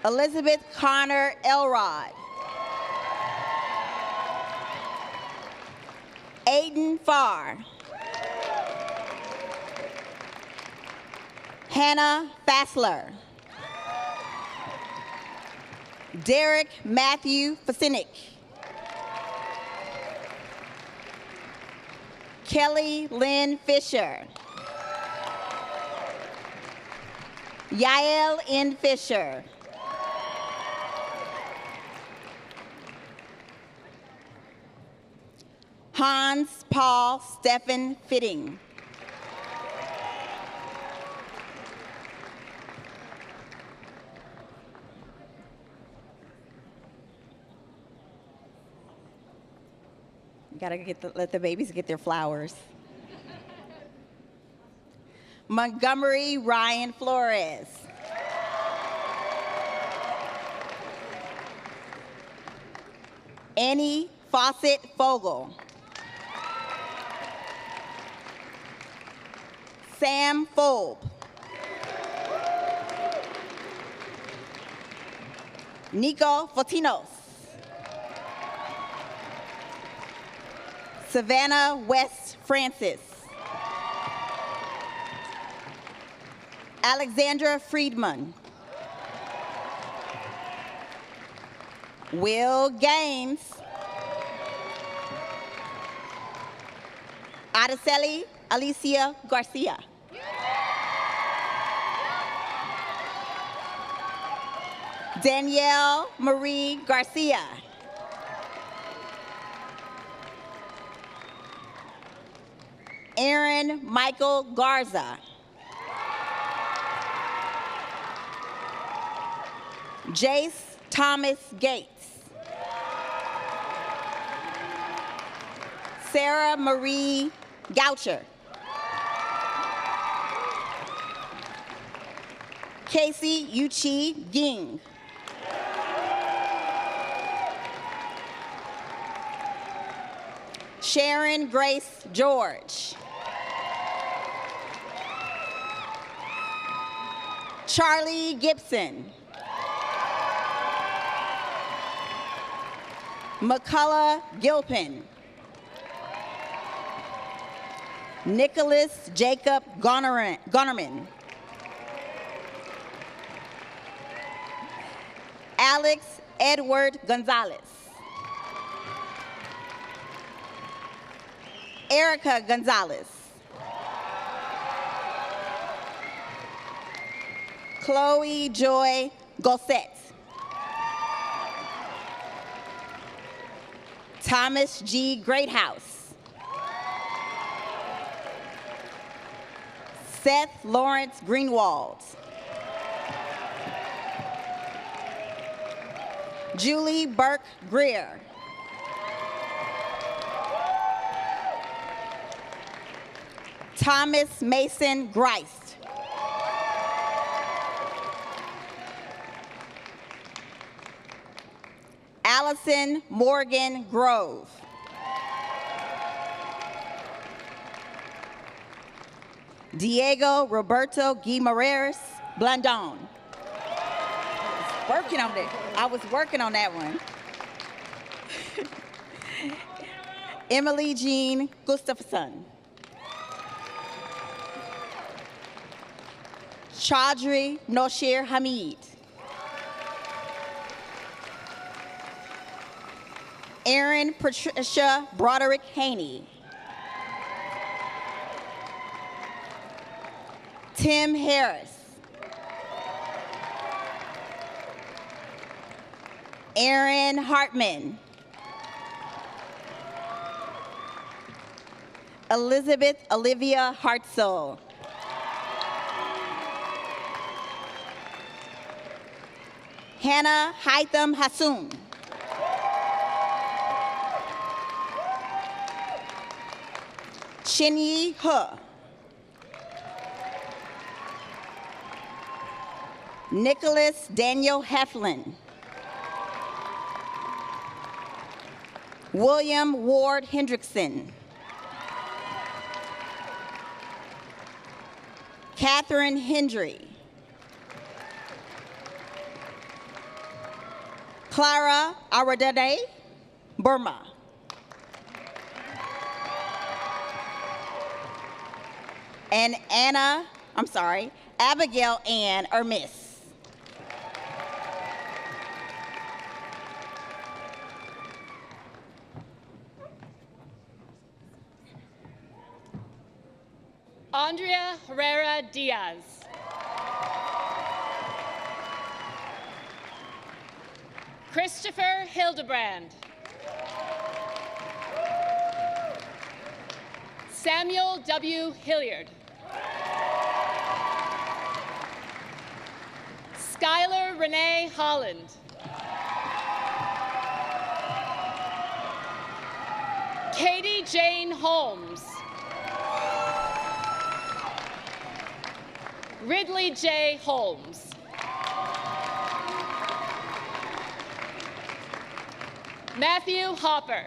[SPEAKER 7] Elizabeth Connor Elrod. Aiden Farr. Hannah Fassler. Derek Matthew Fasinick. Kelly Lynn Fisher. Yael N. Fisher. Hans Paul Stephen Fitting. You gotta let the babies get their flowers. Montgomery Ryan Flores. Annie Fawcett Fogel. Sam Folb. Nico Fotinos. Savannah West Francis. Alexandra Friedman. Will Gaines. Adeseli Alicia Garcia. Danielle Marie Garcia. Aaron Michael Garza. Jace Thomas Gates. Sarah Marie Goucher. Casey Yuchi Ging. Sharon Grace George. Charlie Gibson. McCullough Gilpin. Nicholas Jacob Gunnerman. Alex Edward Gonzalez. Erica Gonzalez. Chloe Joy Gossett. Thomas G. Greathouse. Seth Lawrence Greenwald. Julie Burke Greer. Thomas Mason Greist. Allison Morgan Grove. Diego Roberto Guimaraes Blandon. I was working on that one. Emily Jean Gustafson. Chaudhry Noshir Hamid. Erin Patricia Broderick Haney. Tim Harris. Aaron Hartman. Elizabeth Olivia Hartzell. Hannah Haitham Hassoun. Shinyi He. Nicholas Daniel Heflin. William Ward Hendrickson. Catherine Hendry. Clara Aradade, Burma. And Abigail Ann Miss.
[SPEAKER 8] Andrea Herrera Diaz. Christopher Hildebrand. Samuel W. Hilliard. Skylar Renee Holland. Katie Jane Holmes. Ridley J. Holmes. Matthew Hopper.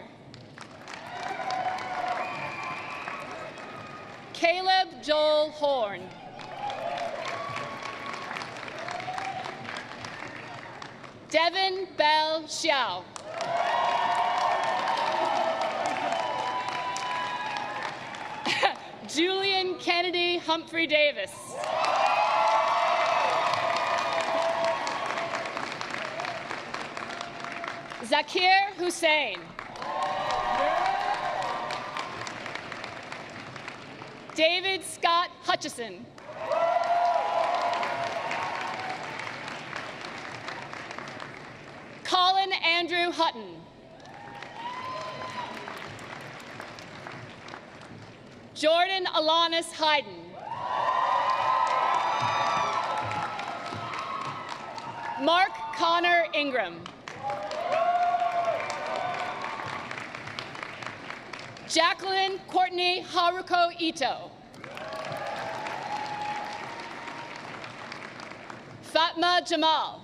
[SPEAKER 8] Caleb Joel Horn. Devin Bell Xiao. Julian Kennedy Humphrey Davis. Zakir Hussein. David Scott Hutchison. Colin Andrew Hutton. Jordan Alanis Hayden. Mark Connor Ingram. Jacqueline Courtney Haruko Ito. Fatma Jamal.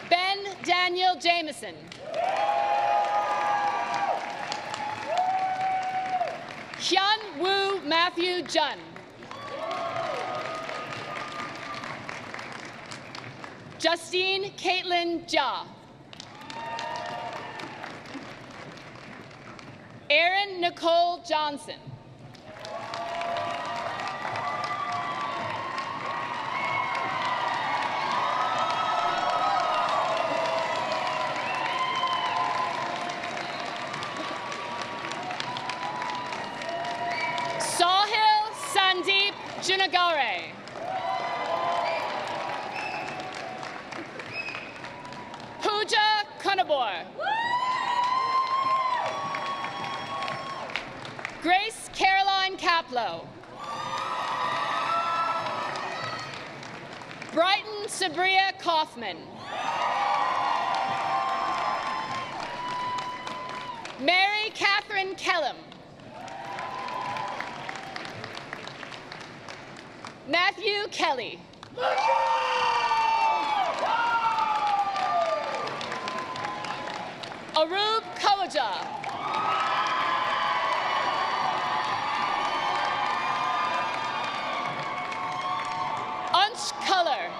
[SPEAKER 8] Ben Daniel Jameson. Hyun Woo Matthew Jun. Justine Caitlin Jia. Erin Nicole Johnson. Sahil Sandeep Junagare. Pooja Kunabor. Grace Caroline Kaplow. Brighton Sabria Kaufman. Mary Catherine Kellum. Matthew Kelly. Arub Kawaja. Unch Color.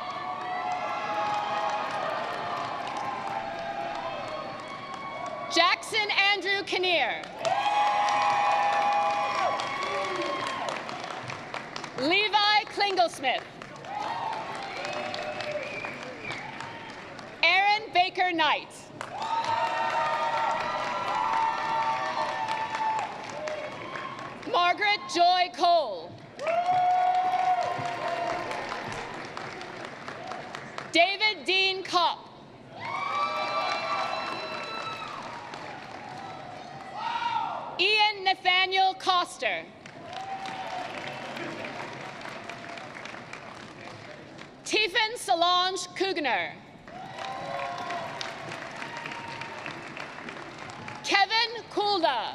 [SPEAKER 8] Jackson Andrew Kinnear. Levi Klinglesmith. Aaron Baker Knight. Margaret Joy Cole. David Dean Kopp. Ian Nathaniel Coster. Tiffin Solange Kugner. Kevin Kulda.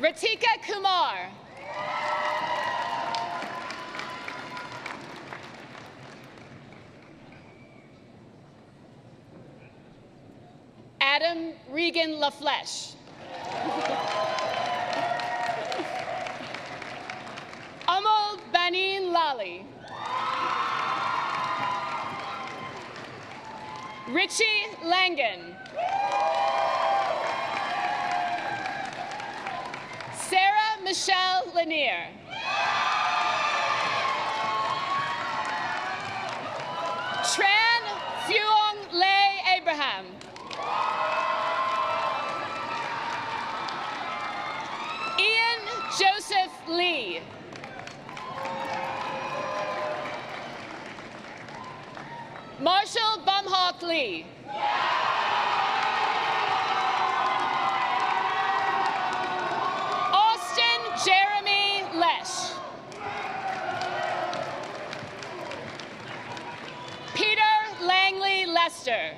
[SPEAKER 8] Ratika Kumar. Adam Regan LaFleche. Amal Banin Lally. Richie Langan. Sarah Michelle Lanier. Tran Phuong Lei Abraham. Ian Joseph Lee. Marshall Bumhawk Lee. Austin Jeremy Lesh. Peter Langley Lester.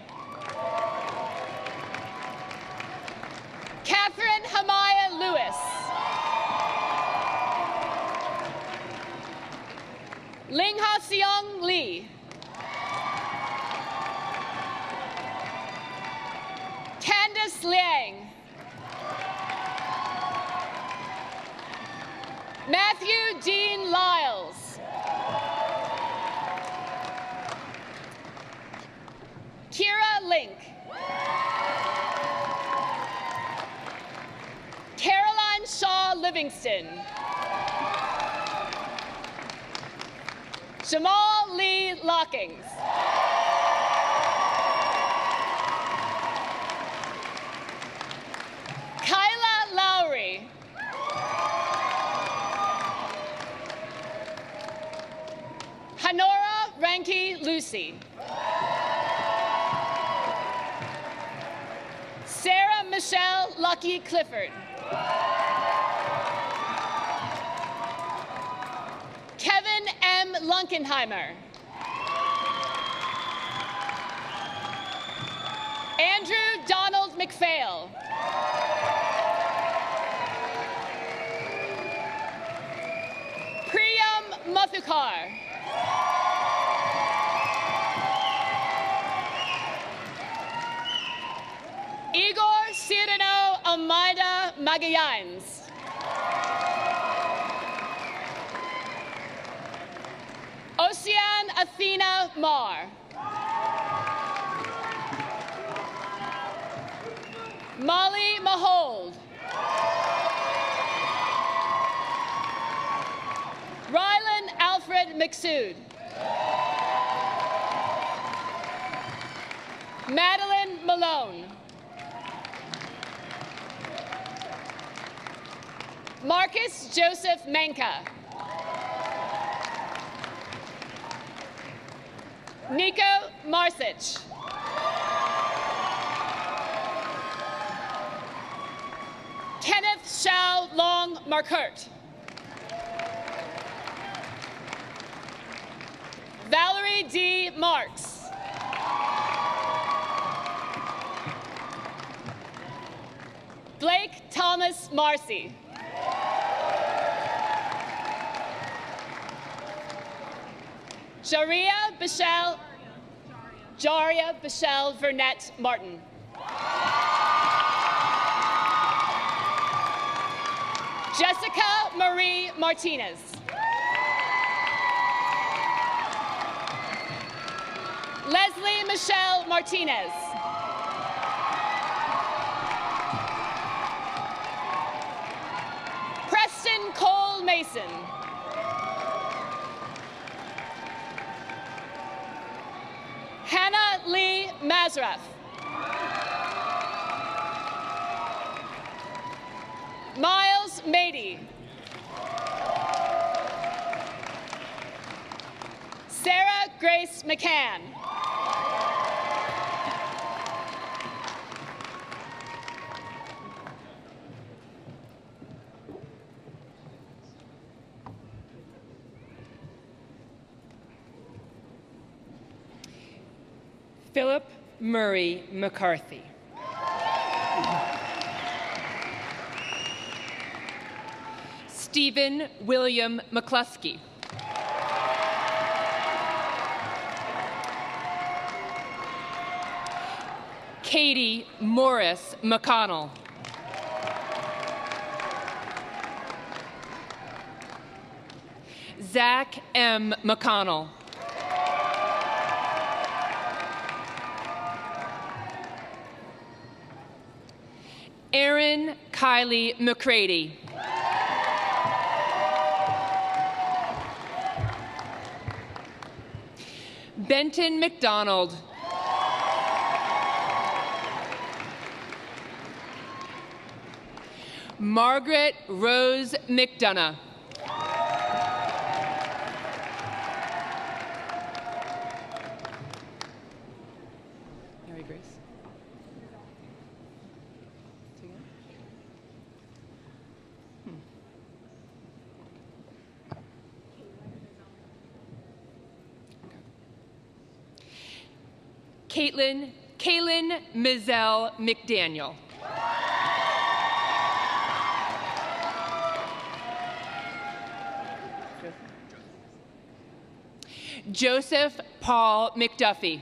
[SPEAKER 8] Catherine Hamaya Lewis. Lingha Seong Lee. Candace Liang. Matthew Dean Lyles. Kira Link. Caroline Shaw Livingston. Jamal Lee Lockings. Kyla Lowry. Hanora Ranky Lucy. Sarah Michelle Lucky Clifford. Kevin M. Lunkenheimer. Andrew Donald McPhail. Priyam Mathukar. Igor Cyrano Almeida Magallanes. Ocean Athena Mar. Molly Mahold. Rylan Alfred McSood. Madeline Malone. Marcus Joseph Manka. Nico Marsich. Kenneth Shao Long Markert. Valerie D. Marks. Blake Thomas Marcy. Jaria Bichelle Vernette Martin. Jessica Marie Martinez. Leslie Michelle Martinez. Preston Cole Mason. Hannah Lee Mazraf. Miles Mady. Sarah Grace McCann.
[SPEAKER 9] Philip Murray McCarthy. Stephen William McCluskey. Katie Morris McConnell. Zach M. McConnell. Erin Kylie McCready. Benton McDonald. Margaret Rose McDonough. Mary Grace. Kaylin Mizelle McDaniel. Joseph Paul McDuffie.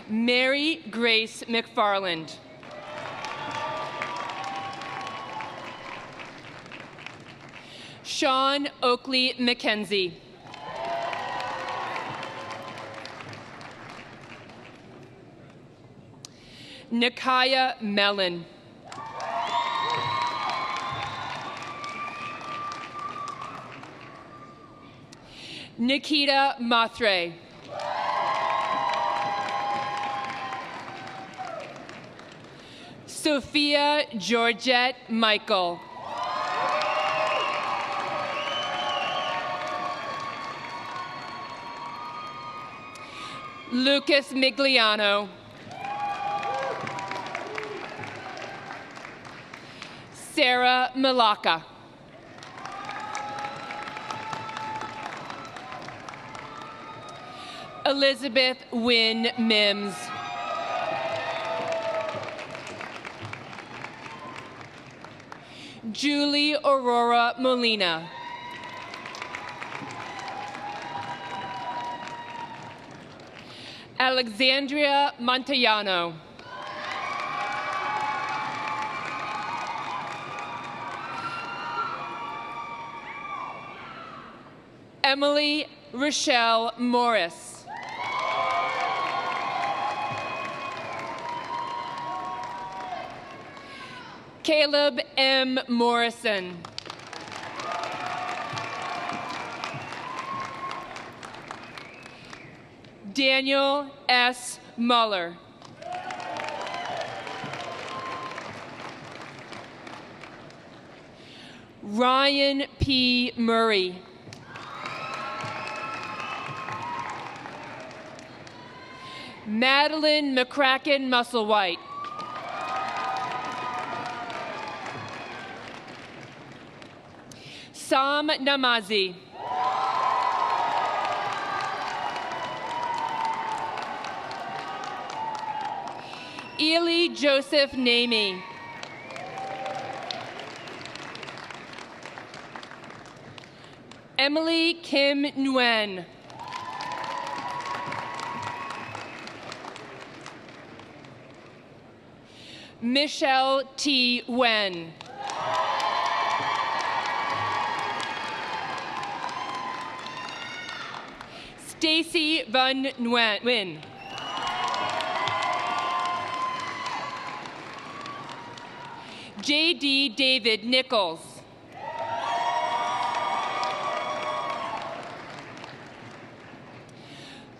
[SPEAKER 9] Mary Grace McFarland. Sean Oakley McKenzie. Nikaya Mellon. Nikita Matre. Sophia Georgette Michael. Lucas Migliano. Sarah Malaka. Elizabeth Wynn Mims. Julie Aurora Molina. Alexandria Montellano. Emily Rochelle Morris. Caleb M. Morrison. Daniel S. Muller. Ryan P. Murray. Madeline McCracken Musselwhite. Sam Namazi. Ely Joseph Namey. Emily Kim Nguyen. Michelle T. Wen. Stacy Van Nguyen. J.D. David Nichols.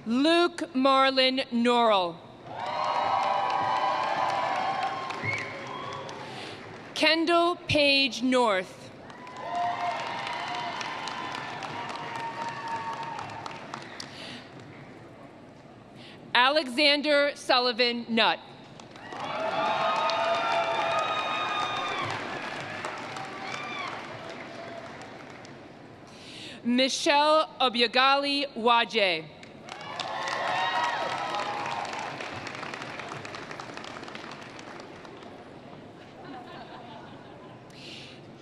[SPEAKER 9] Luke Marlon Norrell. Kendall Page North. Alexander Sullivan Nutt. Michelle Obyagali Waje.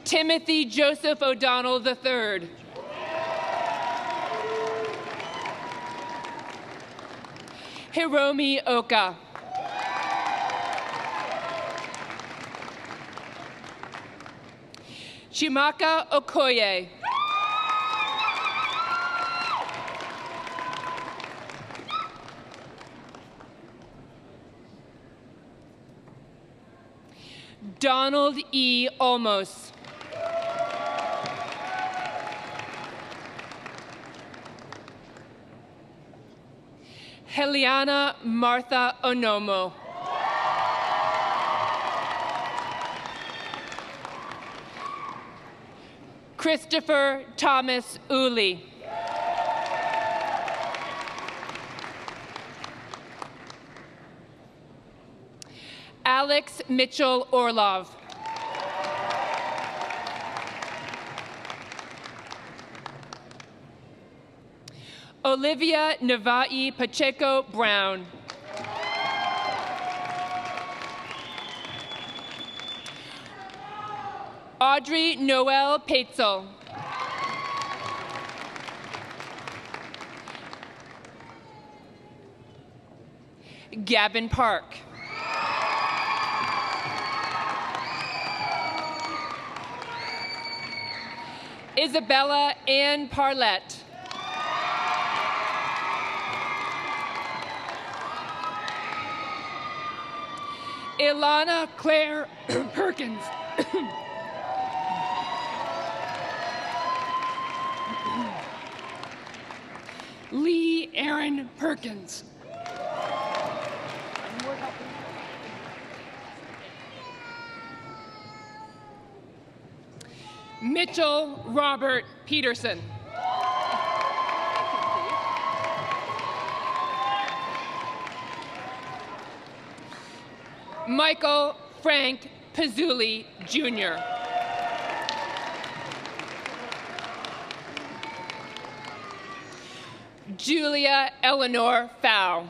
[SPEAKER 9] Timothy Joseph O'Donnell III. Hiromi Oka. Chimaka Okoye. Donald E. Olmos. Heliana Martha Onomo. Christopher Thomas Uli. Alex Mitchell Orlov. Olivia Navai Pacheco Brown. Audrey Noel Peitzel. Gavin Park. Isabella Ann Parlett. Ilana Claire Perkins. Lee Aaron Perkins. Mitchell Robert Peterson. Michael Frank Pizzulli, Jr. Julia Eleanor Fow.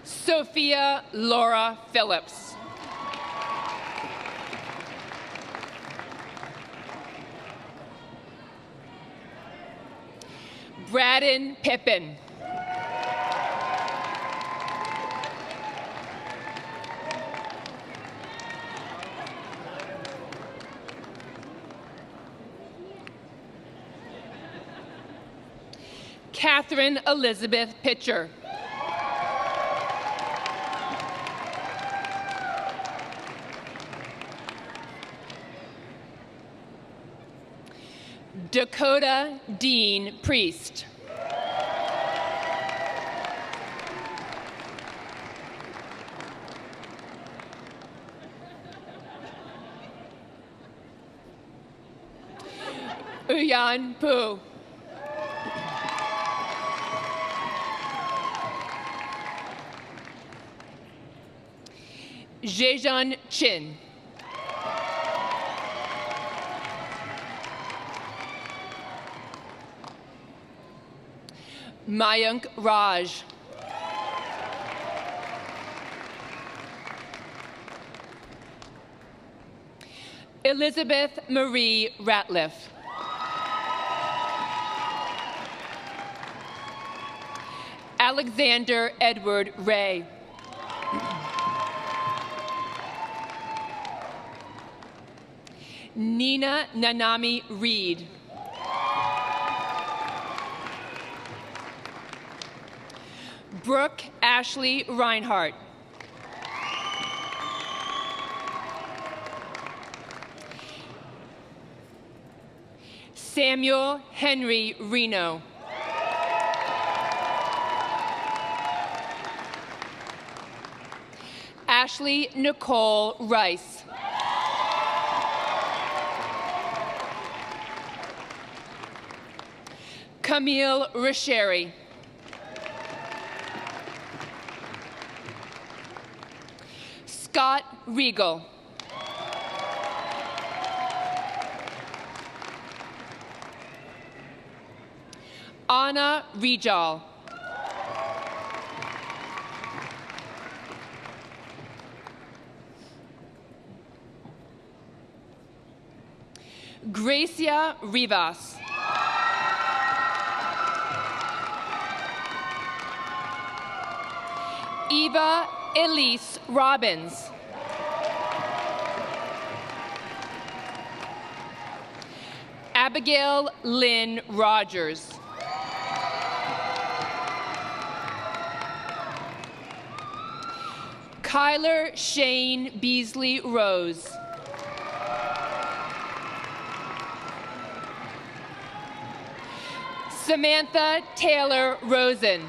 [SPEAKER 9] Sophia Laura Phillips. Braden Pippin. Catherine Elizabeth Pitcher. Dakota Dean Priest. Uyan Pu. Jejan Chin. Mayank Raj. Elizabeth Marie Ratliff. Alexander Edward Ray. Nina Nanami Reed. Brooke Ashley Reinhardt. Samuel Henry Reno. Ashley Nicole Rice. Camille Richery. Scott Regal. Anna Rijal. Gracia Rivas. Eva Elise Robbins. Abigail Lynn Rogers. Kyler Shane Beasley Rose. Samantha Taylor Rosen.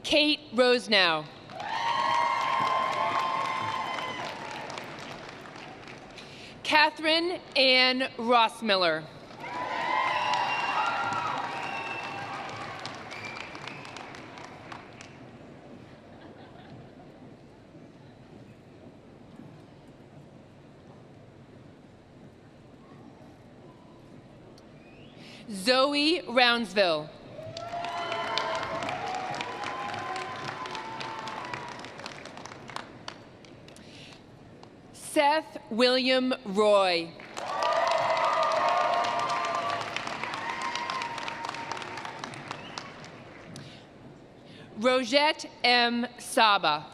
[SPEAKER 9] Kate Rosenow. Catherine Ann Rossmiller. Zoe Roundsville. Seth William Roy. Rosette M. Saba.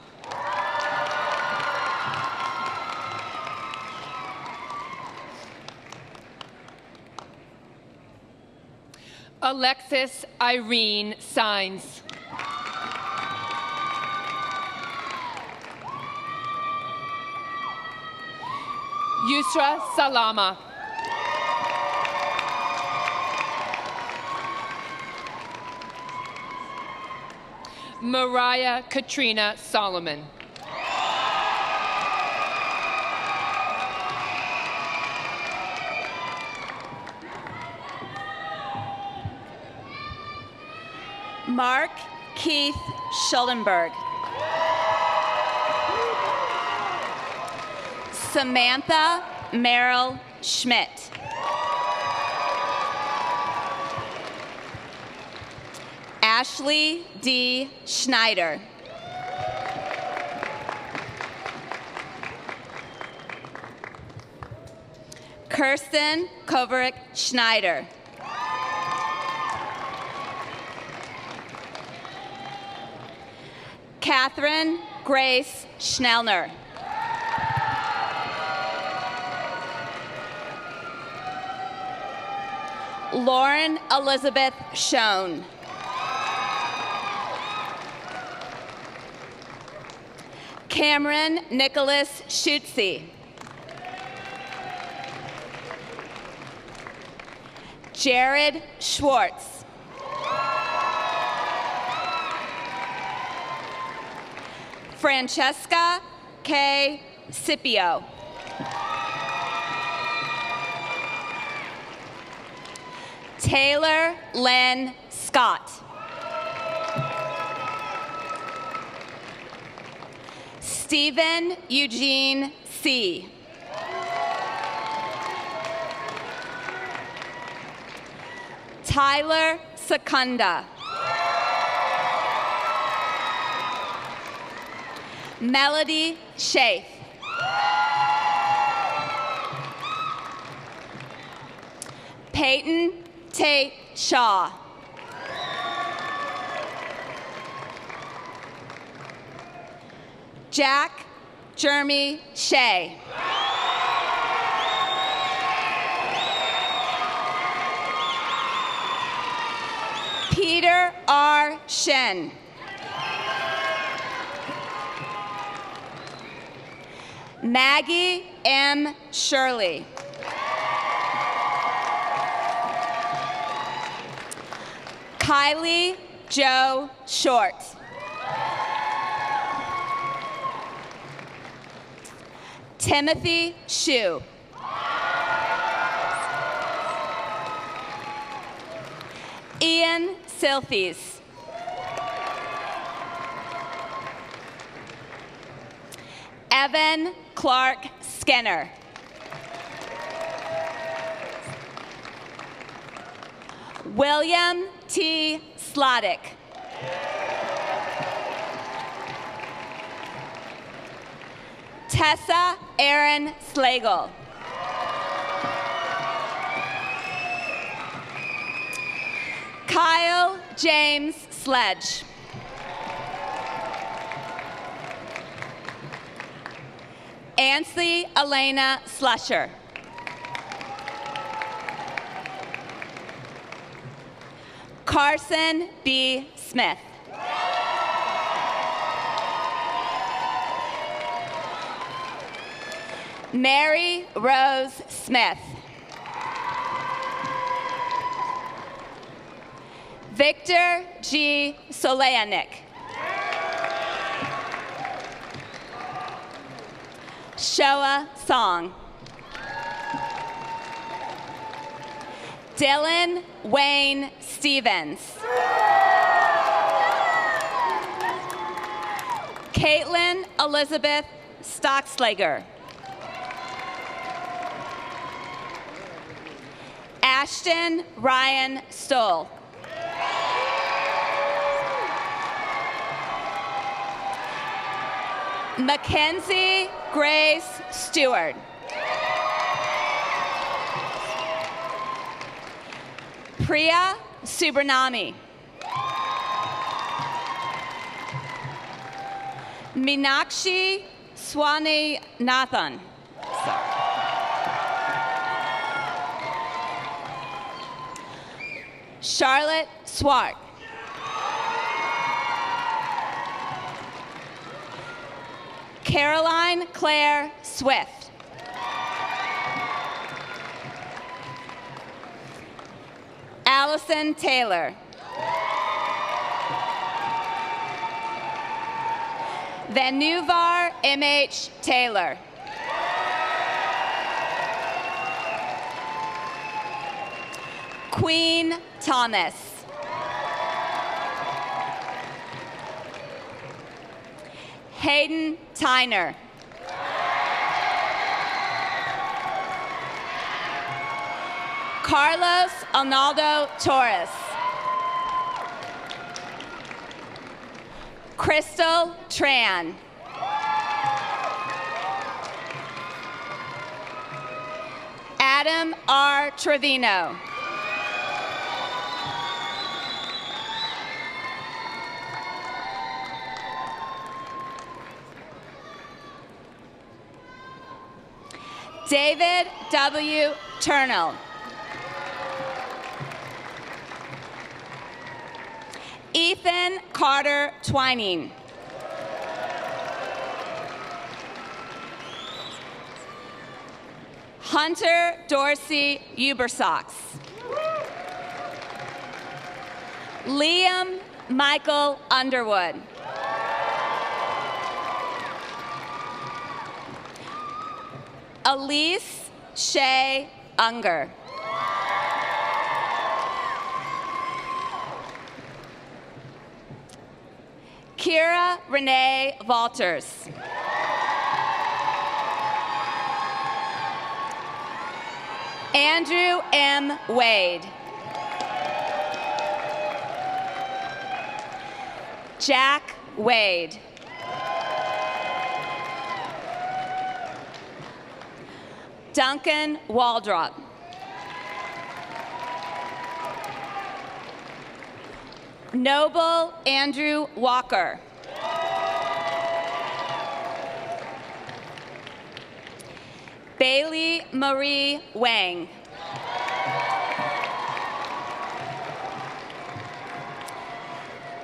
[SPEAKER 9] Alexis Irene Sines. Yusra Salama. Mariah Katrina Solomon.
[SPEAKER 10] Mark Keith Schuldenberg. Samantha Merrill Schmidt. Ashley D. Schneider. Kirsten Koverick Schneider. Catherine Grace Schnellner. Lauren Elizabeth Schoen. Cameron Nicholas Schutze. Jared Schwartz. Francesca K. Scipio. Taylor Lynn Scott. Stephen Eugene C. Tyler Secunda. Melody Schaaf. Peyton Tate Shaw. Jack Jeremy Shea. Peter R. Shen. Maggie M. Shirley. Kylie Joe Short. Timothy Shu. Ian Silthes. Evan Clark Skinner. William T. Slodick. Tessa Aaron Slagle. Kyle James Sledge. Ansley Elena Slusher. Carson B. Smith. Mary Rose Smith. Victor G. Soleanik. Shoah Song. Dylan Wayne Stevens. Caitlin Elizabeth Stockslager. Ashton Ryan Stoll. Mackenzie Grace Stewart. Priya Subramani. Meenakshi Swaminathan. Charlotte Swart. Caroline Claire Swift. Allison Taylor. Vanuvar M.H. Taylor. Queen Thomas. Hayden Tyner. Carlos Arnaldo Torres. Crystal Tran. Adam R. Trevino. David W. Turnell. Ethan Carter Twining. Hunter Dorsey Ubersox. Liam Michael Underwood. Elise Shea Unger. Kira Renee Walters. Andrew M. Wade. Jack Wade. Duncan Waldrop. Noble Andrew Walker. Bailey Marie Wang.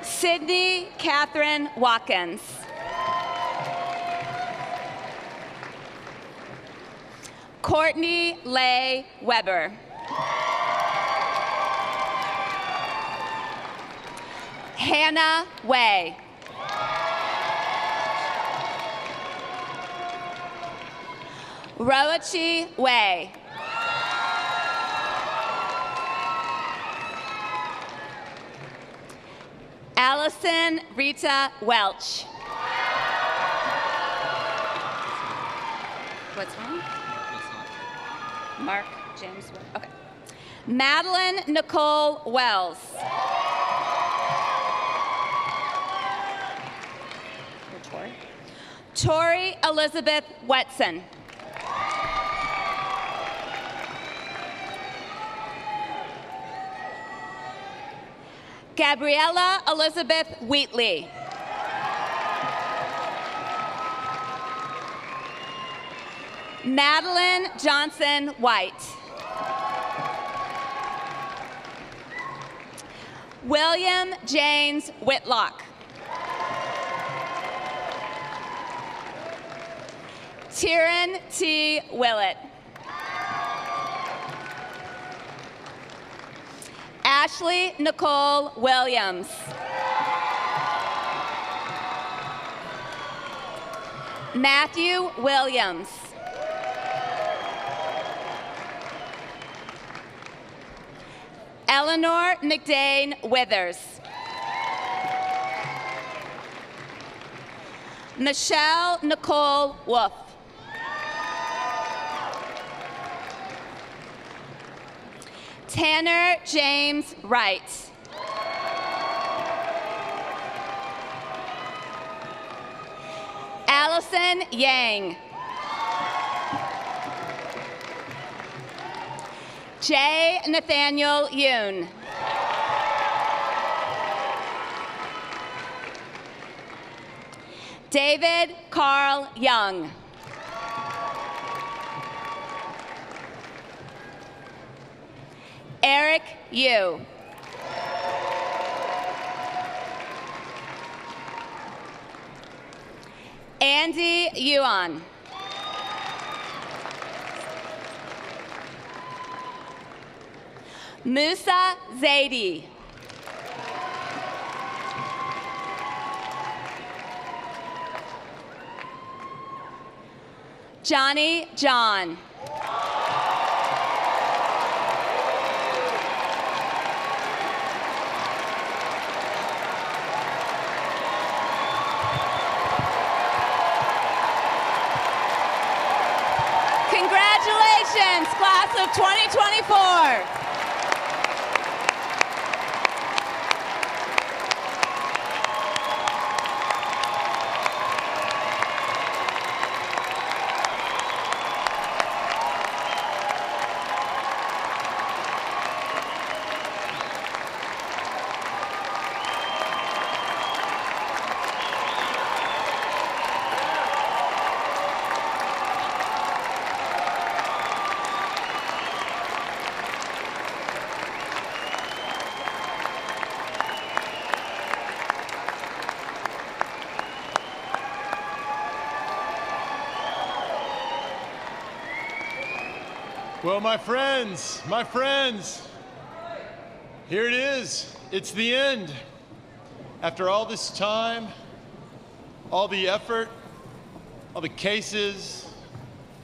[SPEAKER 10] Sydney Catherine Watkins. Courtney Leigh Weber. Hannah Way. Roachi Way. Allison Rita Welch. What's wrong? Mark James. Okay. Madeline Nicole Wells. Tori Elizabeth Wetson. Gabriella Elizabeth Wheatley. Madeline Johnson White. William James Whitlock. Tyron T. Willett. Ashley Nicole Williams. Matthew Williams. Eleanor McDane Withers. Michelle Nicole Wolf. Tanner James Wright. Allison Yang. J. Nathaniel Yoon. David Carl Young. Eric Yu. Andy Yuan. Musa Zaidi. Johnny John. Congratulations, class of 2024.
[SPEAKER 2] Well, my friends, here it is. It's the end. After all this time, all the effort, all the cases,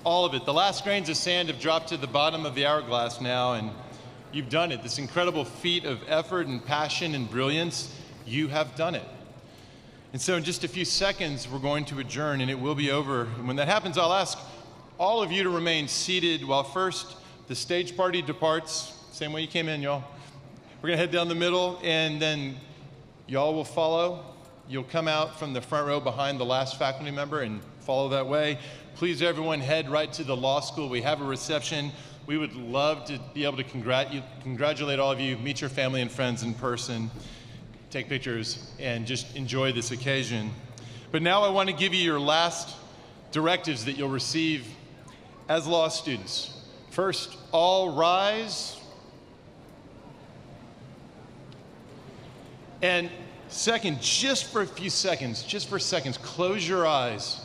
[SPEAKER 2] all of it, the last grains of sand have dropped to the bottom of the hourglass now, and you've done it. This incredible feat of effort and passion and brilliance, you have done it. And so in just a few seconds, we're going to adjourn, and it will be over. And when that happens, I'll ask all of you to remain seated while first the stage party departs, same way you came in, y'all. We're gonna head down the middle, and then y'all will follow. You'll come out from the front row behind the last faculty member and follow that way. Please, everyone, head right to the law school. We have a reception. We would love to be able to congratulate all of you, meet your family and friends in person, take pictures, and just enjoy this occasion. But now I want to give you your last directives that you'll receive as law students. First, all rise. And second, just for a few seconds, close your eyes.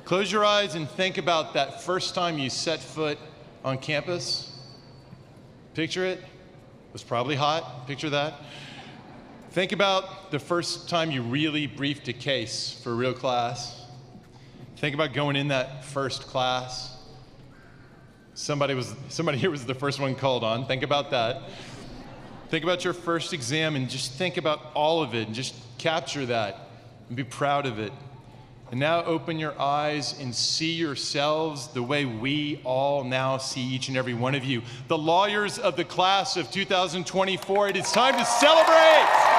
[SPEAKER 2] Close your eyes and think about that first time you set foot on campus. Picture it. It was probably hot. Picture that. Think about the first time you really briefed a case for a real class. Think about going in that first class. Somebody here was the first one called on. Think about that. Think about your first exam and just think about all of it and just capture that and be proud of it. And now open your eyes and see yourselves the way we all now see each and every one of you. The lawyers of the class of 2024, it is time to celebrate!